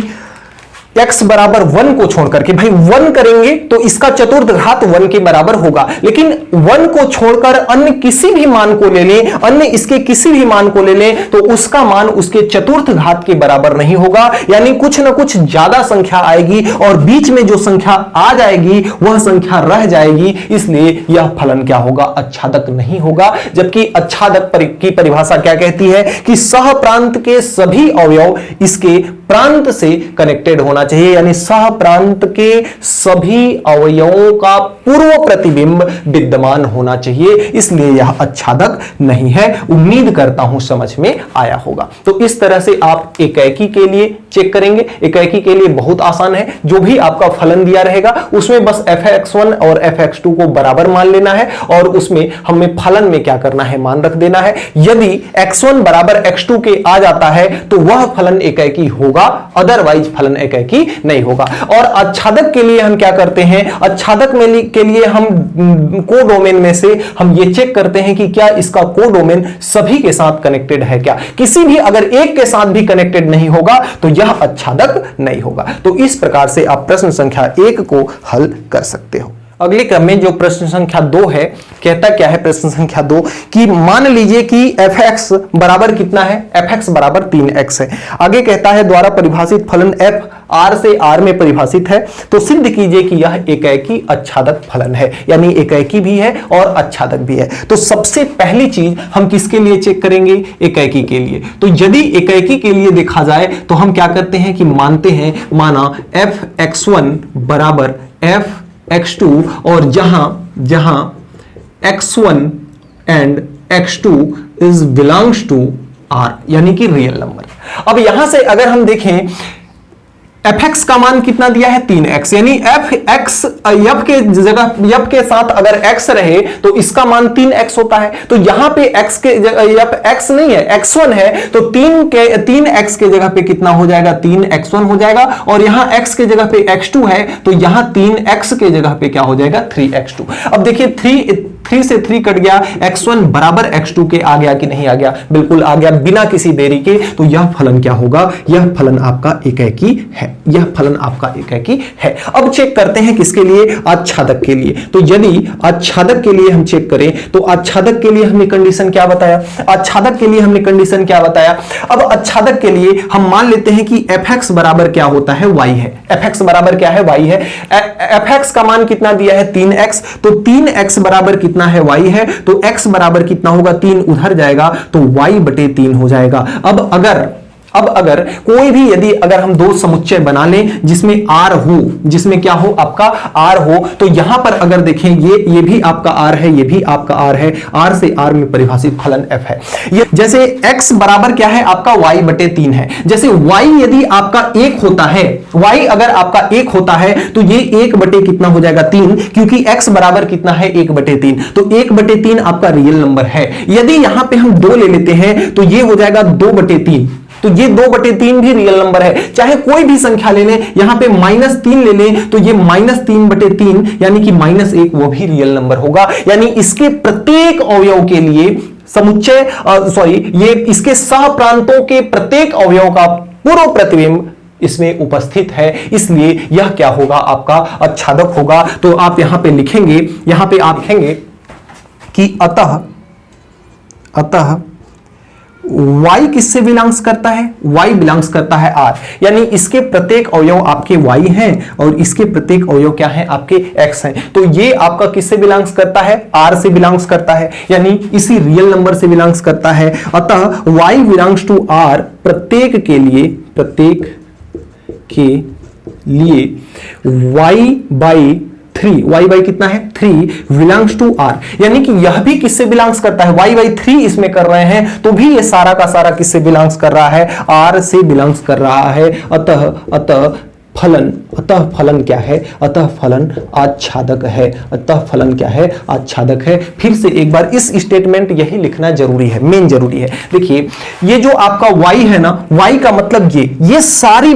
x बराबर 1 को छोड़कर के, भाई 1 करेंगे तो इसका चतुर्थ घात 1 के बराबर होगा, लेकिन 1 को छोड़कर अन्य किसी भी मान को ले लें, अन्य इसके किसी भी मान को ले लें तो उसका मान उसके चतुर्थ घात के बराबर नहीं होगा, यानी कुछ ना कुछ ज्यादा संख्या आएगी और बीच में जो संख्या आ जाएगी वह संख्या रह जाएगी, इसलिए यह फलन क्या होगा? आच्छादक नहीं होगा। जबकि आच्छादक की परिभाषा क्या कहती है कि सहप्रांत के सभी अवयव इसके प्रांत से कनेक्टेड होना चाहिए, यानी सहप्रांत के सभी अवयवों का पूर्व प्रतिबिंब विद्यमान होना चाहिए, इसलिए यह आच्छादक नहीं है। उम्मीद करता हूं समझ में आया होगा। तो इस तरह से आप एकाकी के लिए चेक करेंगे। एकाकी के लिए बहुत आसान है, जो भी आपका फलन दिया रहेगा उसमें बस fx1 और fx2 को बराबर मान लेना है, और उसमें हमें फलन में क्या करना है? मान रख देना है। यदि x1 बराबर x2 के आ जाता है तो वह फलन एकाकी होगा, अदरवाइज फलन एकाकी नहीं होगा। और आच्छादक के लिए हम क्या करते हैं? आच्छादक के लिए हम कोडोमेन में से हम ये चेक करते हैं कि क्या इसका कोडोमेन सभी के साथ कनेक्टेड है क्या। किसी भी अगर एक के साथ भी कनेक्टेड नहीं होगा तो यह आच्छादक नहीं होगा। तो इस प्रकार से आप प्रश्न संख्या 1 को हल कर सकते हो। अगले क्रम में जो प्रश्न संख्या 2 है, कहता क्या है प्रश्न संख्या 2 कि मान लीजिए कि fx बराबर कितना है, fx बराबर 3x है। आगे कहता है द्वारा परिभाषित फलन f r से r में परिभाषित है, तो सिद्ध कीजिए कि यह एकाएकी आच्छादक फलन है, यानी एकाएकी भी है और आच्छादक भी है। तो सबसे पहली चीज हम किसके लिए चेक करेंगे, एकाएकी के लिए। तो यदि एकाएकी के लिए देखा जाए तो हम क्या करते हैं कि मानते हैं, माना fx1 बराबर fx2 और जहां x1 and x2 is belongs to r, यानी कि रियल नंबर। अब यहां से अगर हम देखें fx का मान कितना दिया है 3x, यानी fx f के साथ अगर x रहे तो इसका मान 3x होता है। तो यहां पे x के x नहीं है, x1 है, तो 3x के जगह पे कितना हो जाएगा, 3x1 हो जाएगा। और यहां x के जगह पे x2 है, तो यहां 3x के जगह पे क्या हो जाएगा, 3x2। अब देखिए 3 से 3 कट गया, x1 बराबर x2 के आ गया कि नहीं आ गया, बिल्कुल आ गया बिना किसी देरी के। तो यह फलन क्या होगा, यह फलन आपका एकाएकी है, यह फलन आपका एकाएकी है। अब चेक करते हैं किसके लिए, आच्छादक के लिए। तो यदि आच्छादक के लिए हम चेक करें तो आच्छादक के लिए हमने कंडीशन क्या बताया, आच्छादक के लिए हमने कंडीशन क्या बताया। अब आच्छादक के लिए हम मान लेते हैं कि fx बराबर क्या होता है, y है। fx बराबर क्या है, y है। fx का मान कितना दिया है 3x, तो 3x बराबर कितना है, y है। तो x बराबर कितना होगा, 3 उधर जाएगा तो y बटे 3 हो जाएगा। अब अगर कोई भी यदि अगर हम दो समुच्चय बना लें जिसमें r हो, जिसमें क्या हो आपका r हो, तो यहां पर अगर देखें ये भी आपका r है, ये भी आपका r है, r से r में परिभाषित फलन f है। ये जैसे x बराबर क्या है आपका y बटे 3 है। जैसे y यदि आपका 1 होता है, y अगर आपका 1 होता है तो ये 1 बटे कितना हो जाएगा 3, क्योंकि x बराबर कितना है 1 बटे 3, तो 1 बटे 3 आपका रियल नंबर है। यदि यहां पे हम 2 ले लेते हैं तो ये हो जाएगा 2 बटे 3, तो ये 2 बटे 3 भी रियल नंबर है। चाहे कोई भी संख्या ले लें, यहां पे -3 ले लें तो ये -3 बटे 3 यानी कि -1 वो भी रियल नंबर होगा। यानी इसके प्रत्येक अवयव के लिए समुच्चय ये इसके सहप्रांतों के प्रत्येक अवयव का पूर्व प्रतिबिंब इसमें उपस्थित है, इसलिए यह क्या होगा आपका आच्छादक होगा। तो आप यहां पे लिखेंगे, यहां पे आप लिखेंगे कि अतः y किससे बिलोंग्स करता है, y बिलोंग्स करता है r, यानी इसके प्रत्येक अवयव आपके y हैं और इसके प्रत्येक अवयव क्या हैं आपके x हैं। तो ये आपका किससे बिलोंग्स करता है, r से बिलोंग्स करता है, यानी इसी रियल नंबर से बिलोंग्स करता है। अतः y बिलोंग्स टू r, प्रत्येक के लिए y बाई 3, y बाई कितना है 3 बिलोंग्स टू r, यानी कि यह भी किससे बिलोंग्स करता है, y बाई 3 इसमें कर रहे हैं तो भी ये सारा का सारा किससे बिलोंग्स कर रहा है, r से बिलोंग्स कर रहा है। अतः फलन क्या है, अतः फलन आच्छादक है, अतः फलन क्या है, आच्छादक है। फिर से एक बार इस स्टेटमेंट यही लिखना जरूरी है, मेन जरूरी है। देखिए ये जो आपका y है ना, y का मतलब ये सारी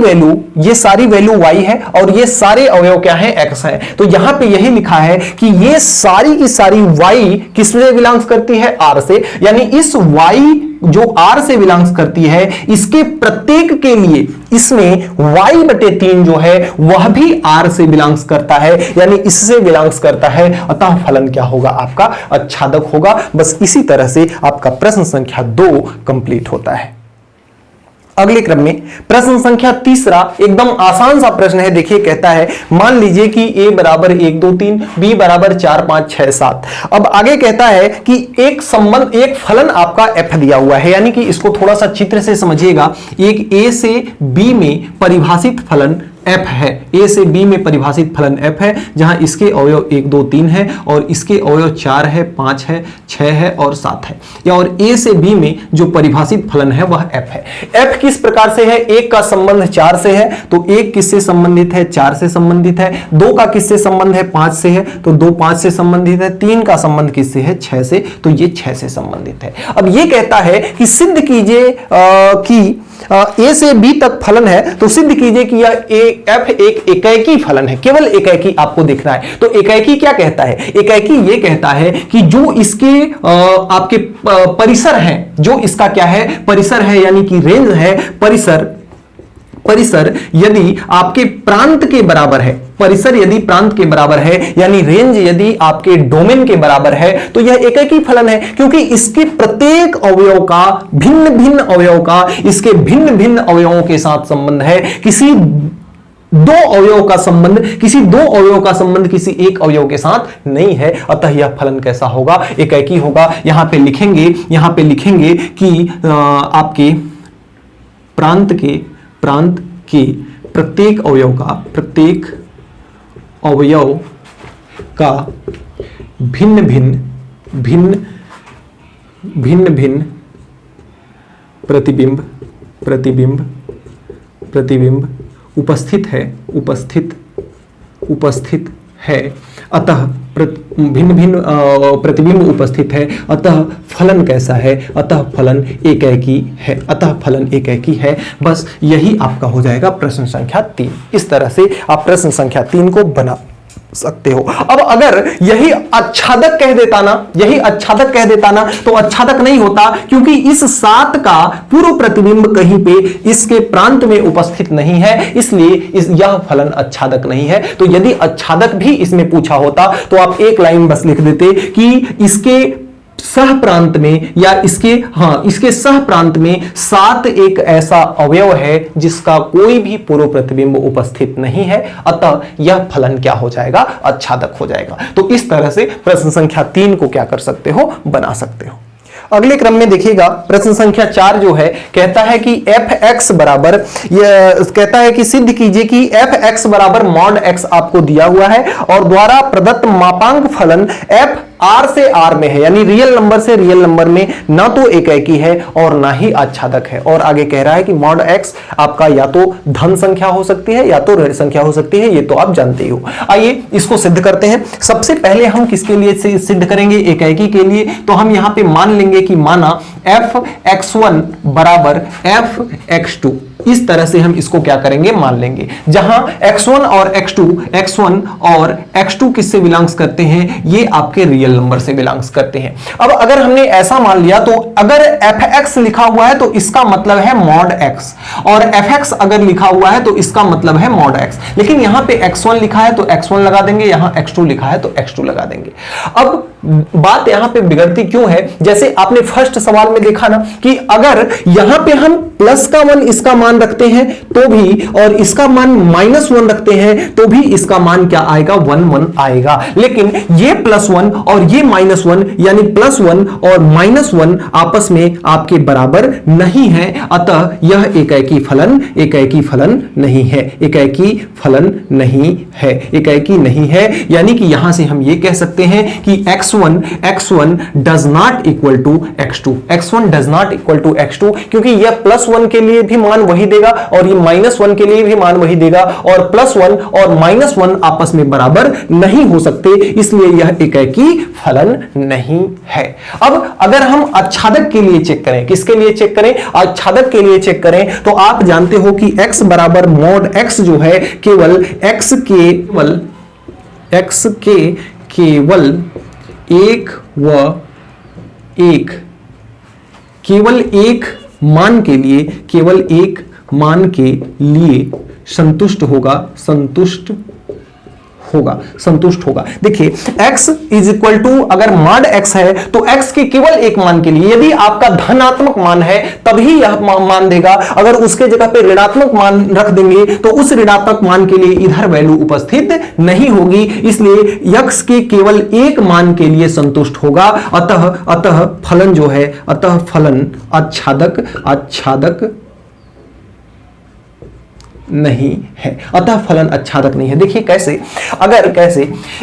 वैल्यू y है और ये सारे अवयव क्या है x है। तो यहां पे यही लिखा है कि ये सारी की सारी y किससे बिलोंग्स करती है, r से, यानी इस y जो r से बिलोंग्स करती है इसके प्रत्येक के लिए इसमें y बटे 3 जो है वह भी r से बिलोंग्स करता है, यानी इससे बिलोंग्स करता है। अतः फलन क्या होगा आपका आच्छादक होगा। बस इसी तरह से आपका प्रश्न संख्या 2 कंप्लीट होता है। अगले क्रम में प्रश्न संख्या 3 एकदम आसान सा प्रश्न है। देखिए कहता है मान लीजिए कि a बराबर 1 2 3, b बराबर 4 5 6 7। अब आगे कहता है कि एक फलन आपका f दिया हुआ है, यानी कि इसको थोड़ा सा चित्र से समझिएगा। एक a से b में परिभाषित फलन f है, a से b में परिभाषित फलन f है, जहां इसके अवयव 1 2 3 है और इसके अवयव 4 है 5 है 6 है और 7 है। या और a से b में जो परिभाषित फलन है वह f है। f किस प्रकार से है, 1 का संबंध 4 से है तो 1 किससे संबंधित है, 4 से संबंधित है। 2 का किससे संबंध है, 5 से है तो 2 5 से संबंधित है। 3 का संबंध किससे है, 6 से, तो ये 6 से संबंधित है। अब ये कहता है कि सिद्ध कीजिए कि a से b तक फलन है, तो सिद्ध कीजिए कि यह f एक एकाएकी फलन है। केवल एकाएकी आपको देखना है। तो एकाएकी क्या कहता है, एकाएकी ये कहता है कि जो इसके आपके परिसर है, जो इसका क्या है परिसर है, यानी कि रेंज है, परिसर यदि आपके प्रांत के बराबर है, परिसर यदि प्रांत के बराबर है, यानी रेंज यदि आपके डोमेन के बराबर है, तो यह एकाकी फलन है, क्योंकि इसके प्रत्येक अवयव का भिन्न भिन्न अवयव का इसके भिन्न भिन्न अवयवों के साथ संबंध है। किसी दो अवयव का संबंध किसी एक अवयव के साथ नहीं है, अतः यह फलन कैसा होगा? एकाकी होगा। यहां पे लिखेंगे कि आपके प्रांत के प्रत्येक अवयव का भिन्न भिन्न प्रतिबिंब उपस्थित है, अतः भिन्न भिन्न प्रतिबिंब उपस्थित है, अतः फलन कैसा है? अतः फलन एकाकी है। बस यही आपका हो जाएगा प्रश्न संख्या 3। इस तरह से आप प्रश्न संख्या 3 को बना सकते हो। अब अगर यही आच्छादक कह देता ना तो आच्छादक नहीं होता, क्योंकि इस 7 का पूर्व प्रतिबिंब कहीं पे इसके प्रांत में उपस्थित नहीं है, इसलिए यह फलन आच्छादक नहीं है। तो यदि आच्छादक भी इसमें पूछा होता तो आप एक लाइन बस लिख देते कि इसके सह प्रांत में या इसके सह प्रांत में 7 एक ऐसा अवयव है जिसका कोई भी पूर्व प्रतिबिंब उपस्थित नहीं है, अतः यह फलन क्या हो जाएगा? आच्छादक हो जाएगा। तो इस तरह से प्रश्न संख्या 3 को क्या कर सकते हो? बना सकते हो। अगले क्रम में देखिएगा, प्रश्न संख्या 4 जो है कहता है कि fx बराबर, कहता है कि सिद्ध कीजिए कि fx बराबर mod x आपको दिया हुआ है और द्वारा प्रदत्त मापांक फलन f R से R में है, यानी रियल नंबर से रियल नंबर में ना तो एकाकी है और ना ही आच्छादक है। और आगे कह रहा है कि mod x आपका या तो धन संख्या हो सकती है या तो ऋण संख्या हो सकती है, ये तो आप जानते ही हो। आइए इसको सिद्ध करते हैं। सबसे पहले हम किसके लिए सिद्ध करेंगे? एकाकी के लिए। तो हम यहां पे मान लेंगे कि माना fx1 बराबर fx2, इस तरह से हम इसको क्या करेंगे? मान लेंगे। जहां x1 और x2 किससे बिलोंग्स करते हैं? ये आपके रियल नंबर से बिलोंग्स करते हैं। अब अगर हमने ऐसा मान लिया तो अगर fx लिखा हुआ है तो इसका मतलब है mod x, और fx अगर लिखा हुआ है तो इसका मतलब है mod x। लेकिन यहां पे x1 लिखा है तो x1 लगा देंगे, यहां x2 लिखा है तो x2 लगा देंगे। अब बात यहां पे बिगड़ती क्यों है? जैसे आपने फर्स्ट सवाल में देखा ना कि अगर यहां पे हम प्लस का 1 इसका मान रखते हैं तो भी, और इसका मान -1 रखते हैं तो भी इसका मान क्या आएगा? 1 आएगा। लेकिन ये +1 और ये -1, यानी +1 और -1 आपस में आपके बराबर नहीं है, अतः यह एकाकी फलन नहीं है। यानी कि यहां से हम ये कह सकते हैं कि x1 does not equal to x2, x1 does not equal to x2, क्योंकि यह +1 के लिए भी मान वही देगा और ये -1 के लिए भी मान वही देगा, और +1 और -1 आपस में बराबर नहीं हो सकते, इसलिए यह एकाकी फलन नहीं है। अब अगर हम आच्छादक के लिए चेक करें, किसके लिए चेक करें? आच्छादक के लिए चेक करें तो आप जानते हो कि x बराबर mod x जो है केवल x केवल एक मान के लिए संतुष्ट होगा। देखिए x इज इक्वल टू, अगर mod x है तो x के केवल एक मान के लिए, यदि आपका धनात्मक मान है तभी यह मान देगा, अगर उसके जगह पे ऋणात्मक मान रख देंगे तो उस ऋणात्मक मान के लिए इधर वैल्यू उपस्थित नहीं होगी, इसलिए x के केवल एक मान के लिए संतुष्ट होगा। अतः फलन जो है, अतः फलन आच्छादक नहीं है, अतः फलन आच्छादक नहीं है। देखिए कैसे,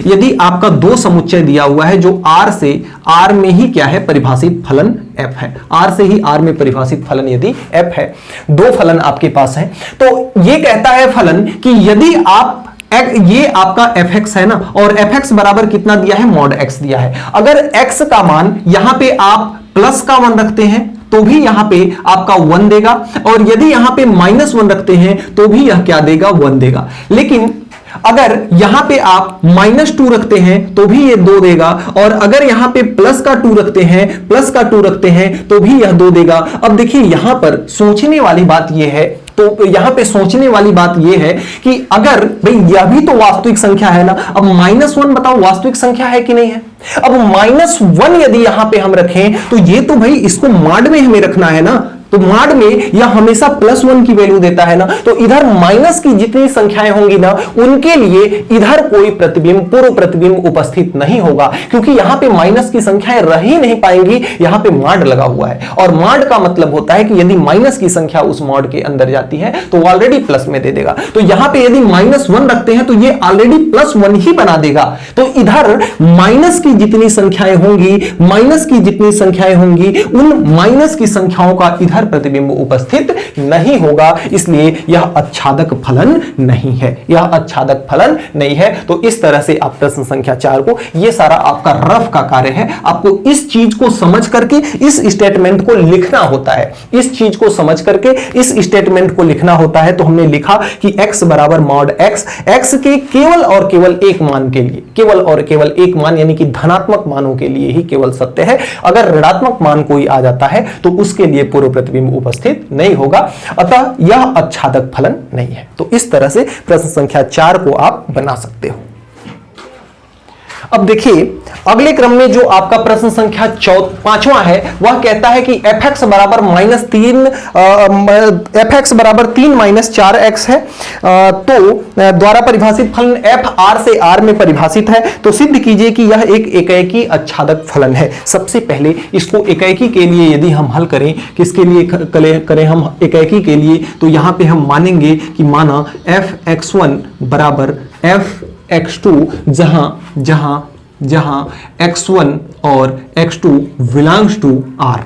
यदि आपका 2 समुच्चय दिया हुआ है जो R से R में ही क्या है? परिभाषित फलन f है, R से ही R में परिभाषित फलन यदि f है, 2 फलन आपके पास है, तो ये कहता है फलन कि यदि आप ये आपका fx है ना, और fx बराबर कितना दिया है? mod x दिया है। अगर x का मान यहां पे आप प्लस का 1 रखते हैं तो भी यहां पे आपका 1 देगा, और यदि यहां पे -1 रखते हैं तो भी यह क्या देगा? 1 देगा। लेकिन अगर यहां पे आप -2 रखते हैं तो भी ये 2 देगा, और अगर यहां पे प्लस का 2 रखते हैं तो भी यह 2 देगा। अब देखिए यहां पर सोचने वाली बात यह है तो यहां पे सोचने वाली बात यह है कि अगर भाई यह भी तो वास्तविक संख्या है ना, अब -1 बताओ वास्तविक संख्या है कि नहीं है। अब -1 यदि यहां पे हम रखें तो ये तो भाई इसको माड में हमें रखना है ना, तो माड में यह हमेशा +1 की वैल्यू देता है ना, तो इधर माइनस की जितनी संख्याएं होंगी ना उनके लिए इधर कोई प्रतिबिंब पूर्व प्रतिबिंब उपस्थित नहीं होगा, क्योंकि यहां पे माइनस की संख्याएं रह ही नहीं पाएंगी, यहां पे माड लगा हुआ है। और माड का मतलब होता है कि यदि माइनस की संख्या उस मॉड के अंदर जाती है तो ऑलरेडी प्लस में दे देगा। तो यहां पे यदि -1 रखते हैं तो ये ऑलरेडी +1 ही बना देगा। तो इधर माइनस की जितनी संख्याएं होंगी, माइनस की जितनी संख्याएं होंगी उन माइनस की संख्याओं का इधर प्रतिबिंब उपस्थित नहीं होगा, इसलिए यह आच्छादक फलन नहीं है, यह आच्छादक फलन नहीं है। तो इस तरह से आप प्रश्न संख्या 4 को, यह सारा आपका रफ का कार्य है, आपको इस चीज को समझ करके इस स्टेटमेंट को लिखना होता है, इस चीज को समझ करके इस स्टेटमेंट को लिखना होता है। तो हमने लिखा कि x बराबर मॉड x, x के केवल और केवल एक मान के लिए, केवल और केवल एक मान यानी कि धनात्मक मानों के लिए ही केवल सत्य है। अगर ऋणात्मक मान कोई आ जाता है तो उसके लिए पूर्व प्रतिबिंब उपस्थित नहीं होगा, अतः यह आच्छादक फलन नहीं है। तो इस तरह से प्रश्न संख्या 4 को आप बना सकते हो। अब देखिए अगले क्रम में जो आपका प्रश्न संख्या 5वां है वह कहता है कि fx बराबर -3 - 4x है। तो द्वारा परिभाषित फलन f r से r में परिभाषित है, तो सिद्ध कीजिए कि यह एक एकाएकी आच्छादक फलन है। सबसे पहले इसको एकाएकी के लिए यदि हम हल करें, किसके लिए करें हम एकाएकी के लिए, तो यहां पे हम मानेंगे कि माना fx1 बराबर fx2 जहां x1 और x2 belongs to r,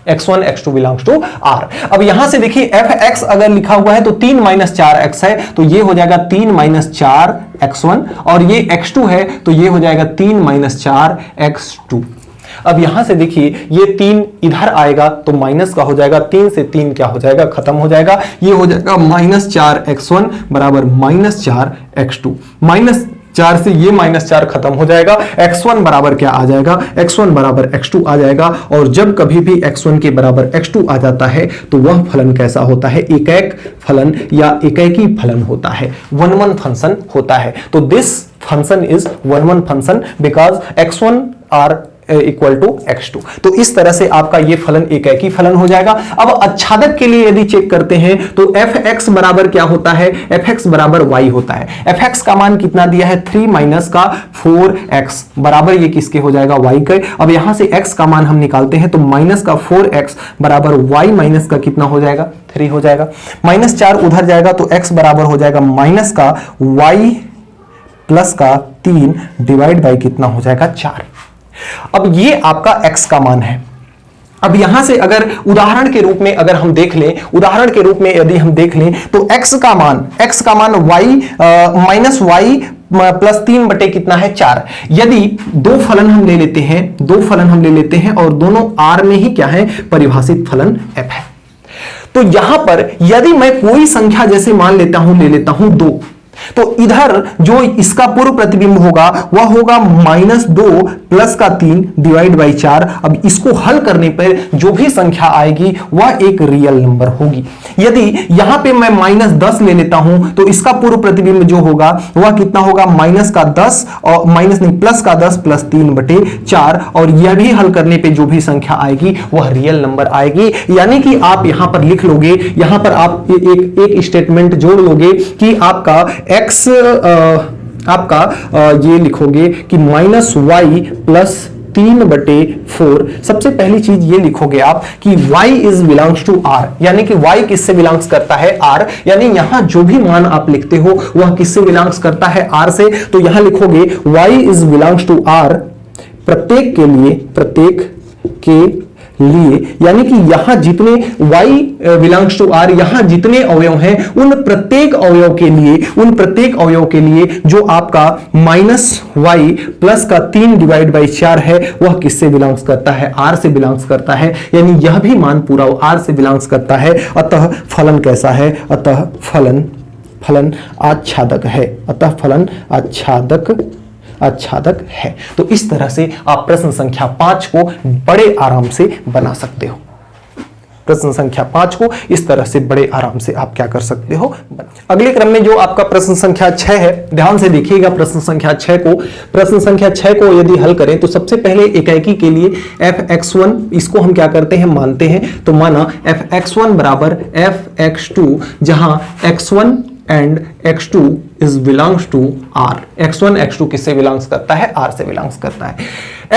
x1 x2 belongs to r। अब यहां से देखिए fx अगर लिखा हुआ है तो 3 - 4x है, तो ये हो जाएगा 3 - 4x1, और ये x2 है तो ये हो जाएगा 3 - 4x2। अब यहां से देखिए ये 3 इधर आएगा तो माइनस का हो जाएगा, 3 से 3 क्या हो जाएगा, खत्म हो जाएगा। ये हो जाएगा -4x1 बराबर -4x2, -4 से ये -4 खत्म हो जाएगा। x1 बराबर क्या आ जाएगा, x1 बराबर x2 आ जाएगा। और जब कभी भी x1 के बराबर x2 आ जाता है तो वह फलन कैसा होता है, एकाएक फलन या एकाएकी फलन होता है, 1-1 फंक्शन होता है। तो this function is 1-1 function because x1 are equal to x2। तो इस तरह से आपका ये फलन एकाएकी फलन हो जाएगा। अब आच्छादक के लिए यदि चेक करते हैं तो fx बराबर क्या होता है, fx बराबर y होता है। fx का मान कितना दिया है, 3 - 4x बराबर ये किसके हो जाएगा, y के। अब यहां से x का मान हम निकालते हैं तो -4x बराबर y माइनस का कितना हो जाएगा, 3 हो जाएगा। -4 उधर जाएगा तो x बराबर हो जाएगा -y प्लस का 3 डिवाइड बाई कितना हो जाएगा, 4। अब ये आपका x का मान है। अब यहां से अगर उदाहरण के रूप में अगर हम देख लें, उदाहरण के रूप में यदि हम देख लें तो x का मान y प्लस 3 बटे कितना है, 4। यदि दो फलन हम ले लेते हैं और दोनों r में ही क्या है, परिभाषित फलन f है। तो यहां पर यदि मैं कोई संख्या जैसे मान लेता हूं 2, तो इधर जो इसका पूर्व प्रतिबिंब होगा वह होगा -2 प्लस का 3 डिवाइड बाई 4। अब इसको हल करने पर जो भी संख्या आएगी वह एक रियल नंबर होगी। यदि यहां पे मैं -10 ले लेता हूं तो इसका पूर्व प्रतिबिंब जो होगा वह कितना होगा, -10 और प्लस का 10 प्लस 3 बटे 4। और यह भी हल करने पे जो भी संख्या आएगी वह रियल नंबर आएगी। यानी कि आप यहां पर लिख लोगे, यहां पर आप एक स्टेटमेंट जोड़ लोगे कि आपका x ये लिखोगे कि -y प्लस 3 बटे 4। सबसे पहली चीज ये लिखोगे आप कि y is belongs to r, यानी कि y किससे बिलोंग्स करता है, r। यानी यहां जो भी मान आप लिखते हो वह किससे बिलोंग्स करता है, r से। तो यहां लिखोगे y is belongs to r प्रत्येक के लिए, यानी कि यहां जितने y बिलोंग्स टू r, यहां जितने अवयव हैं उन प्रत्येक अवयव के लिए जो आपका -y प्लस का 3 डिवाइड बाई 4 है वह किससे बिलोंग्स करता है, r से बिलोंग्स करता है। यानी यह भी मान पूरा r से बिलोंग्स करता है। अतः फलन कैसा है, अतः फलन आच्छादक है, अतः फलन आच्छादक है। तो इस तरह से आप प्रश्न संख्या 5 को बड़े आराम से बना सकते हो। प्रश्न संख्या 5 को इस तरह से बड़े आराम से आप क्या कर सकते हो। अगले क्रम में जो आपका प्रश्न संख्या 6 है, ध्यान से देखिएगा प्रश्न संख्या 6 को। प्रश्न संख्या 6 को यदि हल करें तो सबसे पहले एकाकी के लिए fx1 इसको हम क्या करते हैं, मानते हैं। तो माना fx1 बराबर fx2, जहां x1 and x2 is belongs to r। x1 x2 किससे बिलोंग्स करता है, r से बिलोंग्स करता है।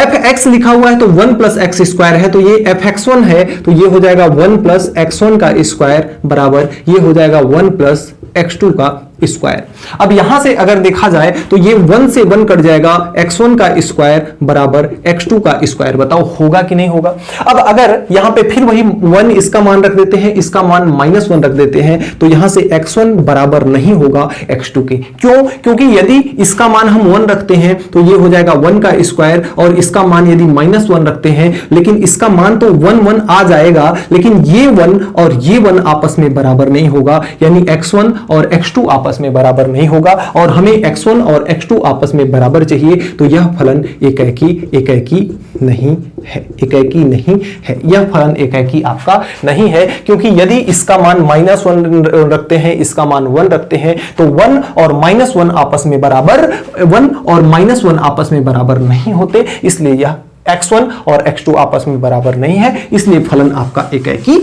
fx लिखा हुआ है तो 1 प्लस एक्स स्क्वायर है, तो ये fx1 है तो ये हो जाएगा 1 प्लस x1 का स्क्वायर बराबर ये हो जाएगा 1 प्लस x2 का स्क्वायर। अब यहां से अगर देखा जाए तो ये 1 से 1 कट जाएगा, x1 का स्क्वायर बराबर x2 का स्क्वायर। बताओ होगा कि नहीं होगा। अब अगर यहां पे फिर वही 1 इसका मान रख देते हैं, इसका मान -1 रख देते हैं, तो यहां से x1 बराबर नहीं होगा x2 के। क्यों? क्योंकि यदि इसका मान हम 1 रखते हैं तो ये हो जाएगा 1 का स्क्वायर, और इसका मान यदि -1 रखते हैं, लेकिन इसका मान तो 1 आ जाएगा, लेकिन ये 1 और ये 1 आपस में बराबर नहीं होगा, यानी x1 और x2 आपस में बराबर नहीं होगा, और हमें x1 और x2 आपस में बराबर चाहिए। तो यह फलन एकाकी नहीं है, एकाकी नहीं है, यह फलन एकाकी आपका नहीं है। क्योंकि यदि इसका मान -1 रखते हैं, इसका मान 1 रखते हैं, तो 1 और -1 आपस में बराबर 1 और -1 आपस में बराबर नहीं होते, इसलिए यह x1 और x2 आपस में बराबर नहीं है, इसलिए फलन आपका एकाकी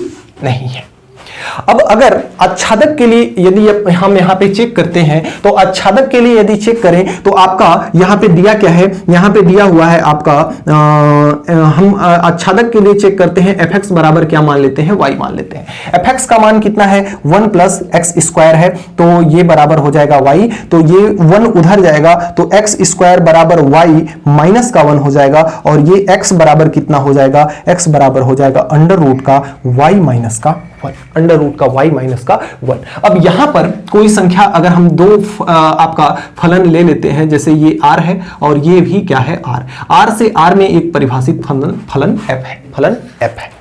नहीं है। अब अगर आच्छादक के लिए यदि हम यहां पे चेक करते हैं, तो आच्छादक के लिए यदि चेक करें तो आपका यहां पे दिया क्या है, यहां पे दिया हुआ है आपका हम आच्छादक के लिए चेक करते हैं। fx बराबर क्या मान लेते हैं, y मान लेते हैं। fx का मान कितना है, 1 प्लस एक्स स्क्वायर है, तो ये बराबर हो जाएगा y, तो ये 1 उधर जाएगा तो एक्स स्क्वायर बराबर y माइनस का 1 हो जाएगा, और ये x बराबर कितना हो जाएगा, x बराबर हो जाएगा अंडर रूट का y माइनस का 1, अंडर रूट का y माइनस का 1। अब यहां पर कोई संख्या अगर हम दो आपका फलन ले लेते हैं, जैसे ये r है और ये भी क्या है r से r में एक परिभाषित फलन f है।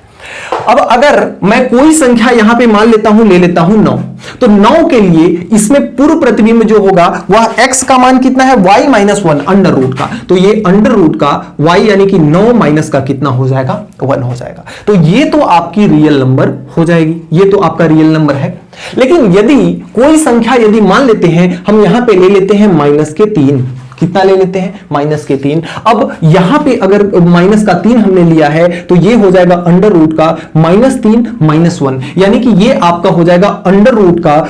अब अगर मैं कोई संख्या यहां पे मान लेता हूं, ले लेता हूं 9, तो 9 के लिए इसमें पूर्व प्रतिबिंब जो होगा वह x का मान कितना है, y माइनस 1 अंडर रूट का, तो ये अंडर रूट का y यानी कि 9 माइनस का कितना हो जाएगा, 1 हो जाएगा। तो ये तो आपकी रियल नंबर हो जाएगी, ये तो आपका रियल नंबर है। लेकिन यदि कोई संख्या यदि मान लेते हैं, हम यहां पे ले लेते हैं -3, कितना ले लेते हैं, -3। अब यहां पे अगर -3 हमने लिया है तो ये हो जाएगा अंडर रूट का -3 -1, यानी कि ये आपका हो जाएगा अंडर रूट का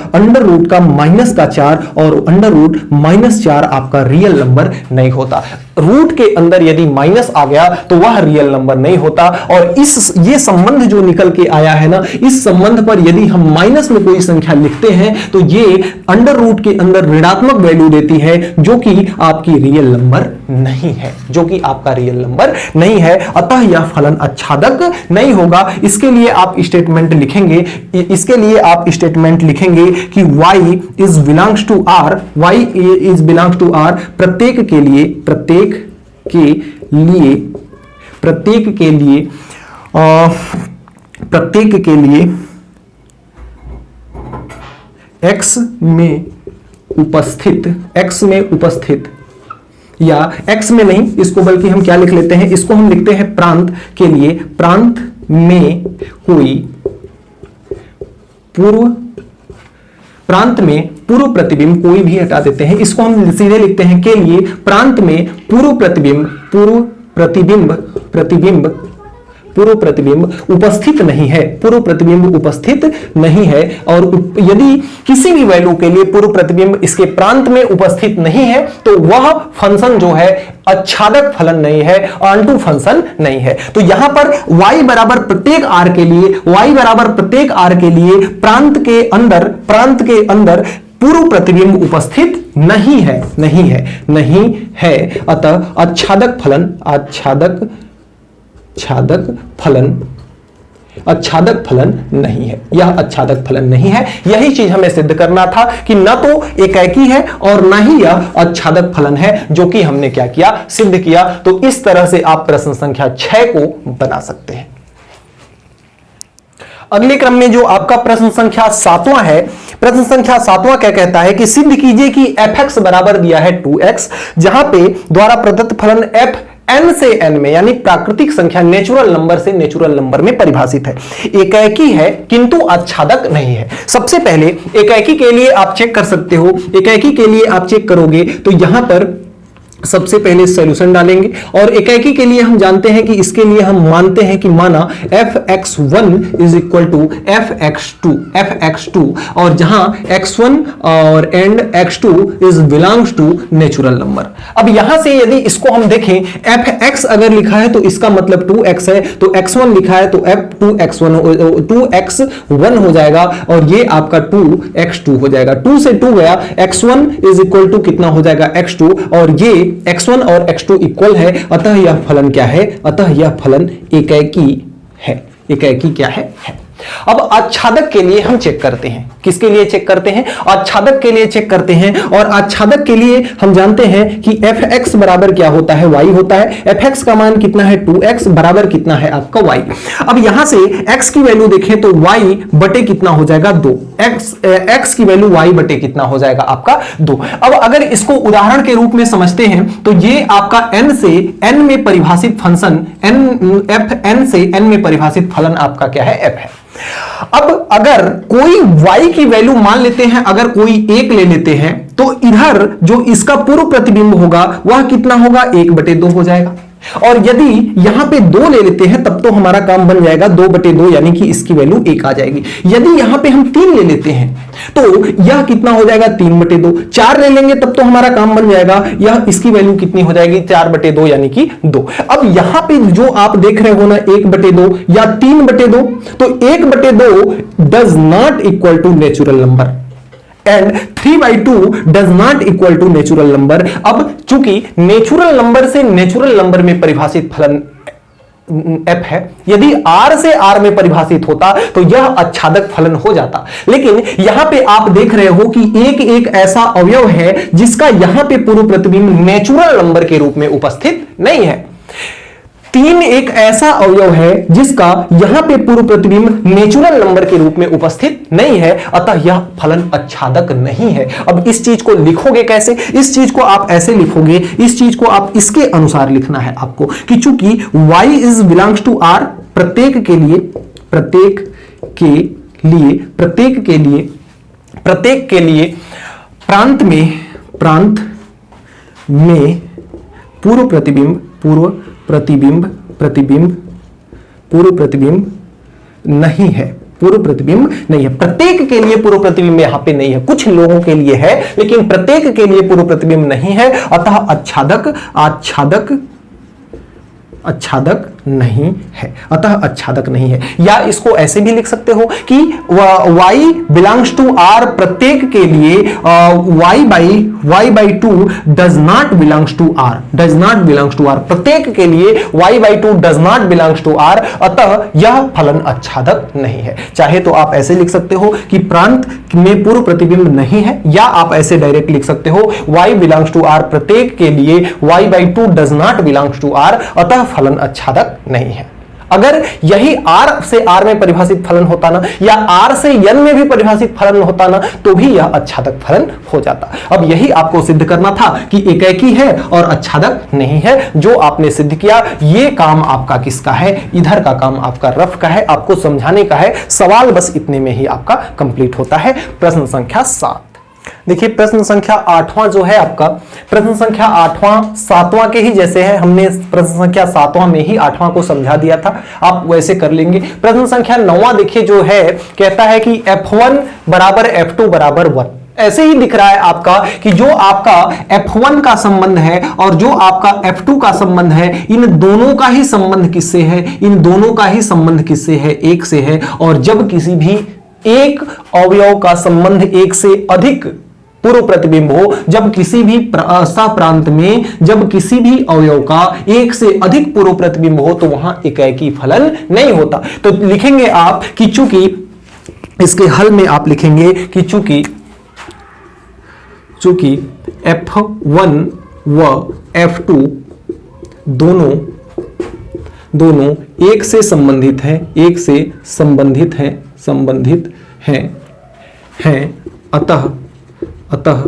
-4, और अंडर रूट -4 आपका रियल नंबर नहीं होता। रूट के अंदर यदि माइनस आ गया तो वह रियल नंबर नहीं होता। और ये संबंध जो निकल के आया है ना, इस संबंध पर यदि हम माइनस में कोई संख्या लिखते हैं तो ये अंडर रूट के अंदर ऋणात्मक वैल्यू देती है, जो कि आपकी रियल नंबर नहीं है, जो कि आपका रियल नंबर नहीं है। अतः यह फलन आच्छादक नहीं होगा। इसके लिए आप स्टेटमेंट लिखेंगे, कि y is belongs to r, y is belongs to r प्रत्येक के लिए x में उपस्थित या x में नहीं, इसको बल्कि हम क्या लिख लेते हैं, इसको हम लिखते हैं प्रांत के लिए, प्रांत में पूर्व प्रतिबिंब, कोई भी हटा देते हैं, इसको हम सीधे लिखते हैं के लिए, प्रांत में पूर्व प्रतिबिंब उपस्थित नहीं है, और यदि किसी भी वैल्यू के लिए पूर्व प्रतिबिंब इसके प्रांत में उपस्थित नहीं है तो वह फंक्शन जो है आच्छादक फलन नहीं है, ऑनटू फंक्शन नहीं है। तो यहां पर y बराबर प्रत्येक r के लिए प्रांत के अंदर पूर्व प्रतिबिंब उपस्थित नहीं है, अतः आच्छादक फलन नहीं है, यह आच्छादक फलन नहीं है। यही चीज हमें सिद्ध करना था कि न तो एकाकी है और न ही यह आच्छादक फलन है, जो कि हमने क्या किया, सिद्ध किया। तो इस तरह से आप प्रश्न संख्या 6 को बना सकते हैं। अगले क्रम में जो आपका प्रश्न संख्या 7वां है, प्रश्न संख्या 7वां क्या कहता है कि सिद्ध कीजिए कि fx बराबर दिया है 2x, जहां पे द्वारा प्रदत्त फलन f n से n में, यानी प्राकृतिक संख्या नेचुरल नंबर से नेचुरल नंबर में परिभाषित है। एकाएकी है किंतु आच्छादक नहीं है। सबसे पहले एकाएकी के लिए आप चेक कर सकते हो। एकाएकी के लिए आप चेक करोगे तो यहां पर सबसे पहले सॉल्यूशन डालेंगे, और एकाएकी के लिए हम जानते हैं कि इसके लिए हम मानते हैं कि माना fx1 is equal to fx2, और जहां x1 और and x2 is belongs to natural number. अब यहां से यदि इसको हम देखें, fx अगर लिखा है तो इसका मतलब 2x है, तो x1 लिखा है तो f2x1 हो जाएगा, और ये आपका 2x2 हो जाएगा। 2 से 2 गया, x1 इज इक्वल टू कितना हो जाएगा x2, और ये x1 और x2 इक्वल है, अतः यह फलन क्या है? अतः यह फलन एकाएकी है। एकाएकी क्या है? अब आच्छादक के लिए हम चेक करते हैं। किसके लिए चेक करते हैं? आच्छादक के लिए चेक करते हैं, और आच्छादक के लिए हम जानते हैं कि fx बराबर क्या होता है? y होता है। fx का मान कितना है? 2x बराबर कितना है आपका y। अब यहां से x की वैल्यू देखें तो y बटे कितना हो जाएगा? 2। x की वैल्यू y बटे कितना हो जाएगा आपका? 2। अब अगर इसको उदाहरण के रूप में समझते हैं तो ये आपका n से n में परिभाषित फंक्शन n से n में परिभाषित फलन आपका क्या है? f है। अब अगर कोई y की वैल्यू मान लेते हैं, अगर कोई 1 ले लेते हैं, तो इधर जो इसका पूर्व प्रतिबिंब होगा वह कितना होगा? 1/2 हो जाएगा। और यदि यहां पे 2 ले लेते हैं तब तो हमारा काम बन जाएगा 2/2, यानी कि इसकी वैल्यू 1 आ जाएगी। यदि यहां पे हम 3 ले लेते हैं तो यह कितना हो जाएगा? 3/2। 4 ले लेंगे तब तो हमारा काम बन जाएगा, यह इसकी वैल्यू कितनी हो जाएगी? 4/2, यानी कि 2। अब यहां पे जो आप देख रहे हो ना 1/2 या 3/2, तो 1/2 does not equal to natural number and 3/2 does not equal to natural number. अब चूंकि नेचुरल नंबर से नेचुरल नंबर में परिभाषित फलन f है, यदि r से r में परिभाषित होता तो यह आच्छादक फलन हो जाता। लेकिन यहां पे आप देख रहे हो कि एक ऐसा अवयव है जिसका यहां पे पूर्व प्रतिबिंब नेचुरल नंबर के रूप में उपस्थित नहीं है। 3 एक ऐसा अवयव है जिसका यहां पे पूर्व प्रतिबिंब नेचुरल नंबर के रूप में उपस्थित नहीं है, अतः यह फलन आच्छादक नहीं है। अब इस चीज को लिखोगे कैसे? इस चीज को आप ऐसे लिखोगे, इस चीज को आप इसके अनुसार लिखना है आपको कि चूंकि y is belongs to r, प्रत्येक के लिए प्रांत में पूर्व प्रतिबिंब नहीं है। पूर्व प्रतिबिंब नहीं है। प्रत्येक के लिए पूर्व प्रतिबिंब यहां पे नहीं है, कुछ लोगों के लिए है लेकिन प्रत्येक के लिए पूर्व प्रतिबिंब नहीं है, अतः आच्छादक नहीं है। अतः आच्छादक नहीं है। या इसको ऐसे भी लिख सकते हो कि y बिलोंग्स टू r, प्रत्येक के लिए y/2 does not belongs to r, प्रत्येक के लिए y/2 does not belongs to r, अतः यह फलन आच्छादक नहीं है। चाहे तो आप ऐसे लिख सकते हो कि प्रांत में पूर्व प्रतिबिंब नहीं है, या आप ऐसे डायरेक्ट लिख सकते हो y बिलोंग्स टू r, प्रत्येक के लिए y/2 does not belongs to r, अतः फलन आच्छादक नहीं है। अगर यही r से r में परिभाषित फलन होता ना, या r से n में भी परिभाषित फलन होता ना, तो भी यह आच्छादक फलन हो जाता। अब यही आपको सिद्ध करना था कि एकाएकी है और आच्छादक नहीं है। जो आपने सिद्ध किया, ये काम आपका किसका है? इधर का काम आपका रफ का है, आपको समझाने का है। सवाल बस इतने में ही आपका कंप्लीट होता है। प्रश्न संख्या 7 देखिए। प्रश्न संख्या 8वां जो है आपका, प्रश्न संख्या 8वां 7वां के ही जैसे है। हमने प्रश्न संख्या 7वां में ही 8वां को समझा दिया था, आप वैसे कर लेंगे। प्रश्न संख्या 9वां देखिए जो है, कहता है कि f1 बराबर f2 बराबर 1। ऐसे ही दिख रहा है आपका कि जो आपका f1 का संबंध है और जो आपका f2 का संबंध है, इन दोनों का ही संबंध किससे है? इन दोनों का ही संबंध किससे है? एक से है। और जब किसी भी एक अवयव का संबंध एक से अधिक पूर्व प्रतिबिंब हो, जब किसी भी प्रांत में जब किसी भी अवयव का एक से अधिक पूर्व प्रतिबिंब हो, तो वहां एकाएकी फलन नहीं होता। तो लिखेंगे आप कि चूंकि इसके हल में आप लिखेंगे कि चूंकि f1 व f2 दोनों एक से संबंधित हैं, अतः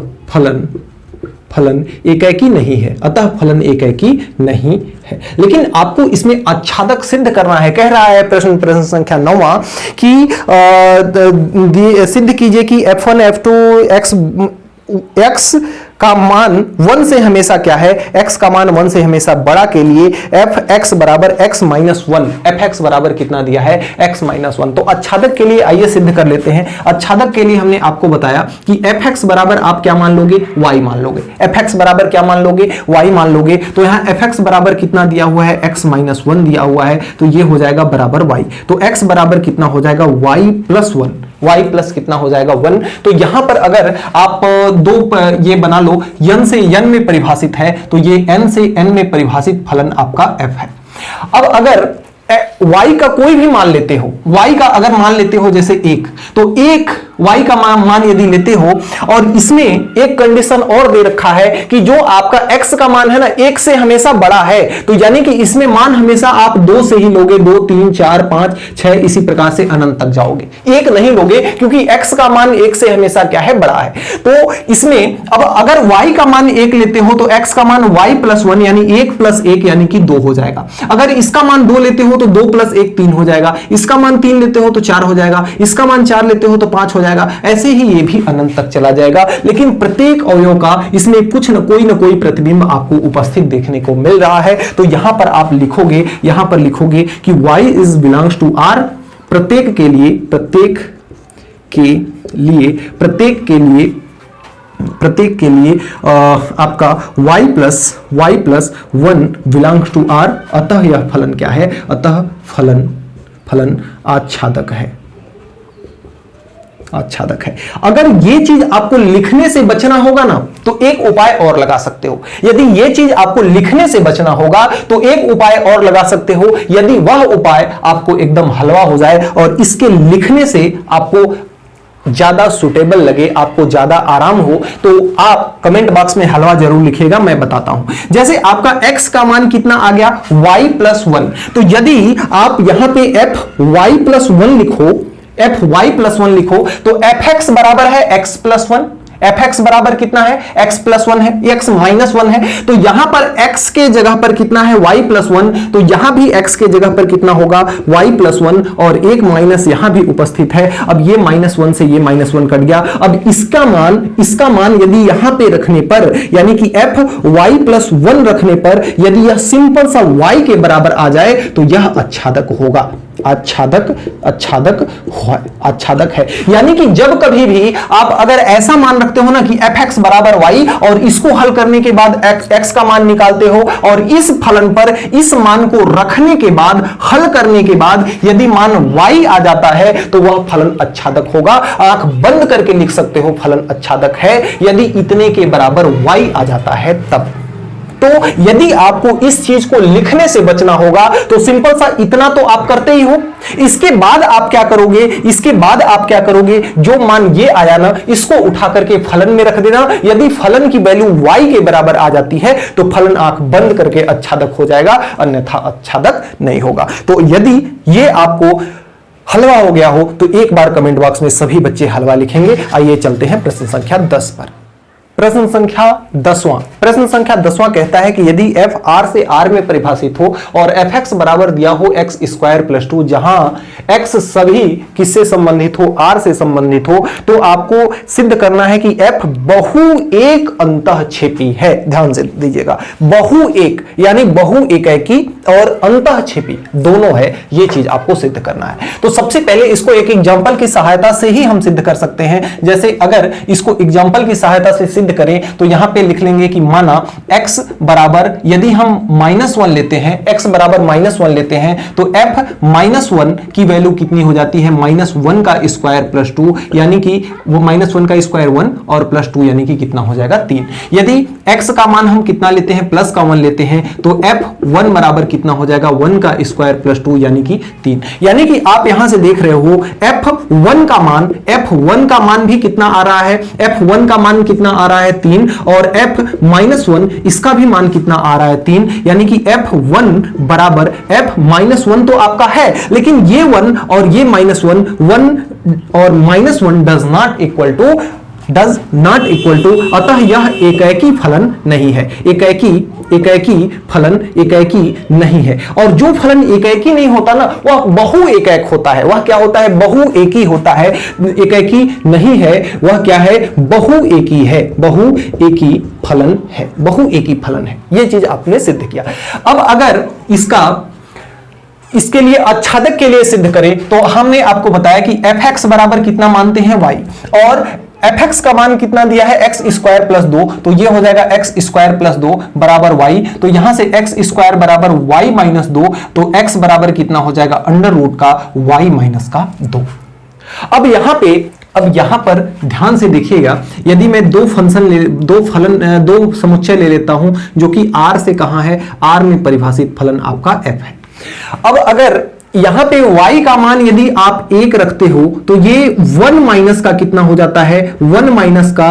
फलन एकाकी नहीं है, अतः फलन एकाकी नहीं है। लेकिन आपको इसमें आच्छादक सिद्ध करना है। कह रहा है प्रश्न संख्या 9 कि सिद्ध कीजिए कि f1 f2 x का मान 1 से हमेशा क्या है, x का मान 1 से हमेशा बड़ा के लिए fx बराबर x माइनस 1, fx बराबर कितना दिया है, x माइनस 1। तो आच्छादक के लिए आइए सिद्ध कर लेते हैं। आच्छादक के लिए हमने आपको बताया कि fx बराबर आप क्या मान लोगे, y मान लोगे। fx बराबर क्या मान लोगे, y मान लोगे। तो यहां fx बराबर कितना दिया हुआ है, x माइनस 1 दिया हुआ है, तो ये हो जाएगा बराबर y। तो x बराबर कितना हो जाएगा, y प्लस 1, y प्लस कितना हो जाएगा 1। तो यहां पर अगर आप दो ये बना लो, n से n में परिभाषित है, तो ये n से n में परिभाषित फलन आपका f है। अब अगर y का कोई भी मान लेते हो, y का अगर मान लेते हो जैसे 1, तो 1 y का मान यदि लेते हो, और इसमें एक कंडीशन और दे रखा है कि जो आपका x का मान है ना 1 से हमेशा बड़ा है, तो यानी कि इसमें मान हमेशा आप 2 से ही लोगे, 2 3 4 5 6 इसी प्रकार से अनंत तक जाओगे, 1 नहीं लोगे, क्योंकि x का मान 1 से हमेशा क्या है, बड़ा है। तो इसमें अब अगर y का मान 1 लेते हो तो x का मान y प्लस 1 यानी 1 प्लस 1 यानी कि 2 हो जाएगा। अगर इसका मान 2 लेते हो तो 2 प्लस 1 3 हो जाएगा, इसका मान 3 लेते हो तो 4 हो जाएगा, इसका मान 4 लेते हो तो 5 हो जाएगा। ऐसे ही ये भी अनंत तक चला जाएगा। लेकिन प्रत्येक अवयव का इसमें कुछ न कोई प्रतिबिंब आपको उपस्थित देखने को मिल रहा है। तो यहां पर आप लिखोगे, यहां पर लिखोगे कि y is belongs to r, प्रत्येक के लिए आपका y plus 1 belongs to r, अतः यह फलन क्या है, अतः फलन आच्छादक है। अगर ये चीज आपको लिखने से बचना होगा ना, तो एक उपाय और लगा सकते हो। यदि ये चीज आपको लिखने से बचना होगा तो एक उपाय और लगा सकते हो। यदि वह उपाय आपको एकदम हलवा हो जाए और इसके लिखने से आपको ज्यादा सुटेबल लगे, आपको ज्यादा आराम हो, तो आप कमेंट बॉक्स में हलवा जरूर लिखिएगा, मैं बताता हूं। जैसे आपका x का मान कितना आ गया, y प्लस 1। तो यदि आप यहां पे fy प्लस 1 लिखो, fy प्लस 1 लिखो, तो fx बराबर है x प्लस 1, fx बराबर कितना है, x प्लस 1 है, x माइनस 1 है। तो यहां पर x के जगह पर कितना है, y प्लस 1, तो यहां भी x के जगह पर कितना होगा, y प्लस 1, और एक माइनस यहां भी उपस्थित है। अब ये माइनस 1 से ये माइनस 1 कट गया। अब इसका मान यदि यहां पे रखने पर, यानी कि fy प्लस 1 रखने पर यदि यह सिंपल सा y के बराबर आ जाए तो यह आच्छादक होगा। आच्छादक है। यानी कि जब कभी भी आप अगर ऐसा मान रखते हो ना कि fx बराबर y, और इसको हल करने के बाद x का मान निकालते हो, और इस फलन पर इस मान को रखने के बाद, हल करने के बाद यदि मान y आ जाता है तो वह फलन आच्छादक होगा। आंख बंद करके लिख सकते हो फलन आच्छादक है यदि इतने के बराबर y आ जाता है तब। तो यदि आपको इस चीज को लिखने से बचना होगा तो सिंपल सा इतना तो आप करते ही हो। इसके बाद आप क्या करोगे, जो मान ये आया ना, इसको उठा करके फलन में रख देना। यदि फलन की वैल्यू y के बराबर आ जाती है तो फलन आंख बंद करके आच्छादक हो जाएगा, अन्यथा आच्छादक नहीं होगा। तो यदि ये आपको हलवा हो गया हो तो एक बार कमेंट बॉक्स में सभी बच्चे हलवा लिखेंगे। आइए चलते हैं प्रश्न संख्या 10 पर। प्रश्न संख्या 10वां कहता है कि यदि f r से r में परिभाषित हो और fx बराबर दिया हो x स्क्वायर प्लस 2, जहां x सभी किससे संबंधित हो, r से संबंधित हो, तो आपको सिद्ध करना है कि f बहु एक अंतःक्षेपी है। ध्यान से दीजिएगा, बहु एक यानी बहु एकाकी और अंतःक्षेपी दोनों है, ये चीज आपको सिद्ध करना है। तो सबसे पहले इसको एक एग्जांपल की सहायता से ही हम सिद्ध कर सकते हैं। जैसे अगर इसको एग्जांपल की सहायता से सिद्ध करें तो यहां पे लिख लेंगे कि माना x बराबर, यदि हम -1 लेते हैं, x बराबर -1 लेते हैं तो f -1 की वैल्यू कितनी हो जाती है, -1 का स्क्वायर प्लस 2, यानी कि वो -1 का स्क्वायर 1 और प्लस 2 यानी कि कितना हो जाएगा 3। यदि x का मान हम कितना लेते हैं, प्लस का 1 लेते हैं, तो f1 बराबर कितना हो जाएगा, 1 का स्क्वायर प्लस 2 यानी कि 3। यानी कि आप यहां से देख रहे हो f1 का मान भी कितना आ रहा है, f1 का मान कितना आ रहा है 3, और f-1 इसका भी मान कितना आ रहा है 3, यानी कि f1 बराबर f-1 तो आपका है, लेकिन ये 1 और ये -1 1 और -1 does not equal to does not equal to, अतः यह एकाएकी फलन नहीं है। एकाएकी फलन एकाएकी नहीं है। और जो फलन एकाएकी नहीं होता ना, वह बहु एकाएक होता है। वह क्या होता है? बहु एकी होता है। एकाएकी नहीं है, वह क्या है? बहु एकी है। बहु एकी फलन है। बहु एकी फलन है। यह चीज आपने सिद्ध किया। अब अगर इसके लिए आच्छादक के लिए सिद्ध करें तो हमने आपको बताया कि fx बराबर कितना मानते हैं? y, और fx का मान कितना दिया है? x स्क्वायर प्लस 2, तो ये हो जाएगा x स्क्वायर प्लस 2 बराबर y। तो यहां से x स्क्वायर बराबर y माइनस 2, तो x बराबर कितना हो जाएगा? अंडर रूट का y माइनस का 2। अब यहां पर ध्यान से देखिएगा, यदि मैं दो समुच्चय ले लेता हूं जो कि r से कहां है? r में परिभाषित फलन आपका f है। अब अगर यहां पे y का मान यदि आप 1 रखते हो तो ये 1 माइनस का कितना हो जाता है? 1 माइनस का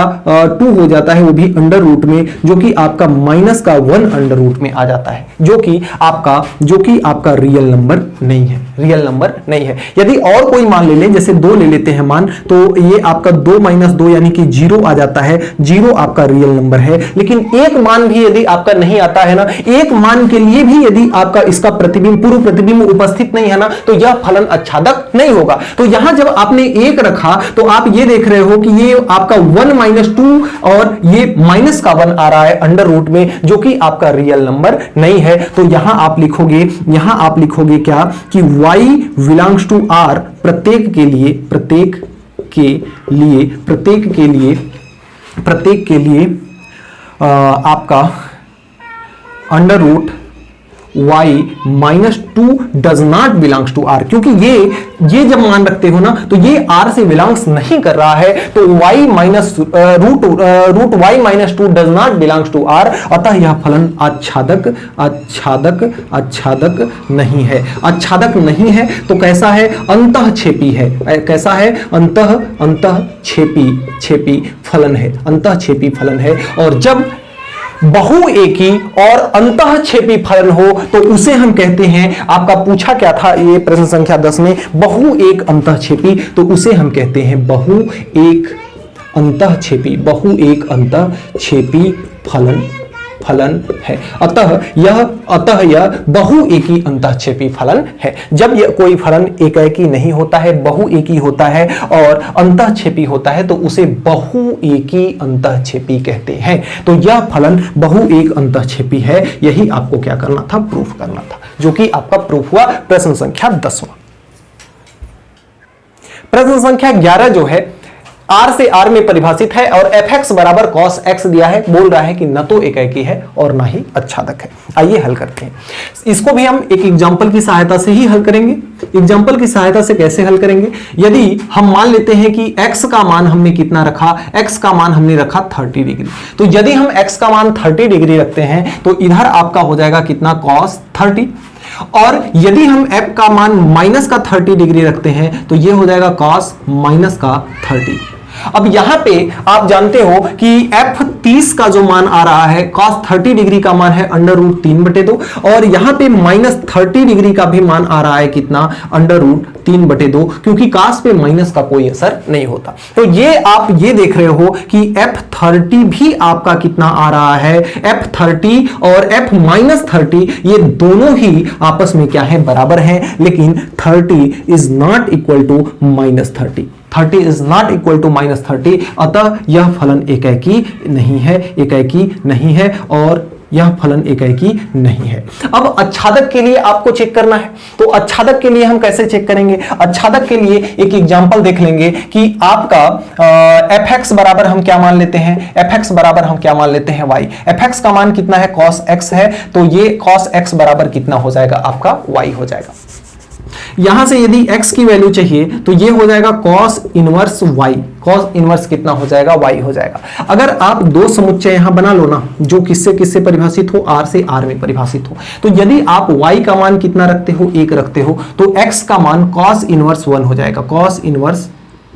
2 हो जाता है, वो भी अंडर रूट में, जो कि आपका माइनस का 1 अंडर रूट में आ जाता है, जो कि आपका रियल नंबर नहीं है। रियल नंबर नहीं है। यदि और कोई मान ले लें, जैसे 2 ले लेते हैं मान, तो ये आपका 2 माइनस 2 यानी कि 0 आ जाता है। 0 आपका रियल नंबर है। लेकिन एक मान भी यदि आपका नहीं आता है ना, एक मान के लिए भी यदि आपका इसका प्रतिबिंब, पूर्व प्रतिबिंब उपस्थित नहीं है ना, तो यह फलन आच्छादक नहीं होगा। तो यहां जब आपने 1 रखा तो आप ये देख रहे हो कि ये आपका 1 माइनस 2 और ये माइनस का 1 आ रहा है अंडर रूट में, जो कि आपका रियल नंबर नहीं है। तो यहां आप लिखोगे क्या कि y बिलोंग्स टू r प्रत्येक के लिए आपका under root y minus 2 does not belongs to r, क्योंकि ये जब मान रखते हो ना, तो ये r से बिलोंग्स नहीं कर रहा है, तो y minus root y minus 2 does not belongs to r, अतः यह फलन आच्छादक नहीं है। आच्छादक नहीं है तो कैसा है? अंतःक्षेपी है। कैसा है? अंतःक्षेपी फलन है। अंतःक्षेपी फलन है। और जब बहुएकी और अंतःक्षेपी फलन हो तो उसे हम कहते हैं, आपका पूछा क्या था ये प्रश्न संख्या 10 में, बहुएक अंतःक्षेपी, तो उसे हम कहते हैं बहुएक अंतःक्षेपी फलन है। अतः यह बहुएकी अंतःक्षेपी फलन है। जब यह कोई फलन एकाएकी नहीं होता है, बहुएकी होता है और अंतःक्षेपी होता है, तो उसे बहुएकी अंतःक्षेपी कहते हैं। तो यह फलन बहुएक अंतःक्षेपी है। यही आपको क्या करना था? प्रूफ करना था, जो कि आपका प्रूफ हुआ प्रश्न संख्या 10वां। प्रश्न संख्या 11 जो है r से r में परिभाषित है और fx बराबर cos x दिया है। बोल रहा है कि न तो एकाएकी है और ना ही आच्छादक है। आइए हल करते हैं। इसको भी हम एक एग्जांपल की सहायता से ही हल करेंगे। एग्जांपल की सहायता से कैसे हल करेंगे? यदि हम मान लेते हैं कि x का मान हमने कितना रखा? x का मान हमने रखा 30 डिग्री। तो यदि हम x का मान 30 डिग्री रखते हैं तो इधर आपका हो जाएगा कितना? cos 30। और यदि हम f का मान माइनस का 30 डिग्री रखते हैं तो ये हो जाएगा cos माइनस का 30। अब यहां पे आप जानते हो कि f 30 का जो मान आ रहा है, cos 30 डिग्री का मान है अंडर रूट 3/2, और यहां पे माइनस 30 डिग्री का भी मान आ रहा है कितना? अंडर रूट 3/2, क्योंकि cos पे माइनस का कोई असर नहीं होता। तो ये आप ये देख रहे हो कि f 30 भी आपका कितना आ रहा है? f 30 और f माइनस 30 ये दोनों ही आपस में क्या है? बराबर हैं। लेकिन 30 is not equal to minus 30। 30 is not equal to minus 30, अतः यह फलन एकाएकी नहीं है और यह फलन एकाएकी नहीं है। अब आच्छादक के लिए आपको चेक करना है, तो आच्छादक के लिए हम कैसे चेक करेंगे? आच्छादक के लिए एक एग्जांपल देख लेंगे कि आपका fx बराबर हम क्या मान लेते हैं? fx बराबर हम क्या मान लेते हैं? y। fx का मान कितना है? cos x है, तो ये cos x बराबर कितना हो जाएगा? आपका y हो जाएगा। यहां से यदि x की वैल्यू चाहिए तो ये हो जाएगा cos inverse y। cos inverse कितना हो जाएगा? y हो जाएगा। अगर आप दो समुच्चय यहां बना लो ना, जो किससे परिभाषित हो? r से r में परिभाषित हो, तो यदि आप y का मान कितना रखते हो? 1 रखते हो, तो x का मान cos इनवर्स 1 हो जाएगा। cos इनवर्स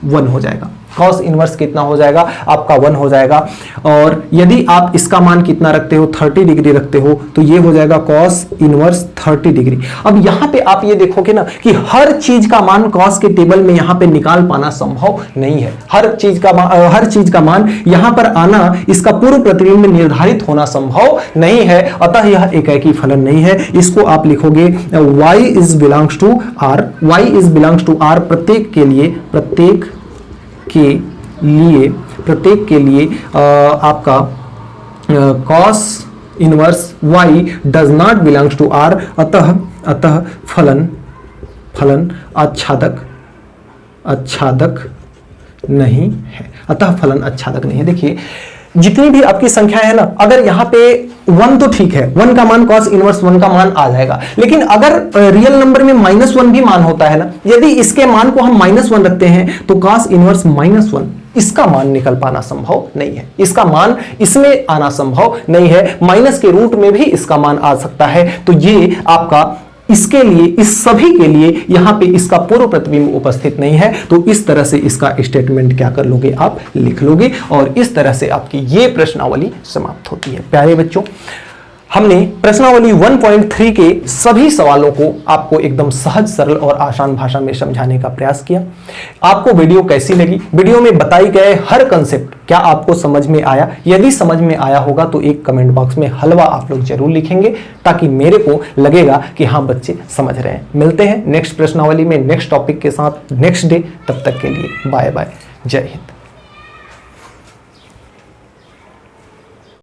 1 हो जाएगा। कॉस इनवर्स कितना हो जाएगा आपका 1 हो जाएगा। और यदि आप इसका मान कितना रखते हो 30 डिग्री रखते हो तो ये हो जाएगा कॉस इनवर्स 30 डिग्री। अब यहां पे आप ये देखोगे ना कि हर चीज का मान कॉस के टेबल में यहां पे निकाल पाना संभव नहीं है। हर चीज का मान यहां पर आना, इसका पूर्व प्रतिबिंब में निर्धारित होना संभव नहीं है, अतः यह एकाकी फलन नहीं है। इसको आप लिखोगे y is belongs to r, y is belongs to r प्रत्येक के लिए आपका cos inverse y does not belongs to r, अतः फलन आच्छादक नहीं है। अतः फलन आच्छादक नहीं है। देखिए जितनी भी आपकी संख्या है ना, अगर यहां पे 1 तो ठीक है, 1 का मान cos इनवर्स 1 का मान आ जाएगा, लेकिन अगर रियल नंबर में -1 भी मान होता है ना, यदि इसके मान को हम -1 रखते हैं तो cos इनवर्स -1 इसका मान निकल पाना संभव नहीं है, इसका मान इसमें आना संभव नहीं है, माइनस के रूट में भी इसका मान आ सकता है। तो ये आपका इसके लिए, इस सभी के लिए यहां पे इसका पूर्व प्रतिबिंब उपस्थित नहीं है। तो इस तरह से इसका स्टेटमेंट क्या कर लोगे, आप लिख लोगे और इस तरह से आपकी ये प्रश्नावली समाप्त होती है। प्यारे बच्चों, हमने प्रश्नावली 1.3 के सभी सवालों को आपको एकदम सहज, सरल और आसान भाषा में समझाने का प्रयास किया। आपको वीडियो कैसी लगी? वीडियो में बताई गए हर कंसेप्ट क्या आपको समझ में आया? यदि समझ में आया होगा तो एक कमेंट बॉक्स में हलवा आप लोग जरूर लिखेंगे, ताकि मेरे को लगेगा कि हाँ बच्चे समझ रहे हैं। मिलते हैं नेक्स्ट प्रश्नावली में नेक्स्ट टॉपिक के साथ नेक्स्ट डे। तब तक के लिए बाय बाय, जय हिंद।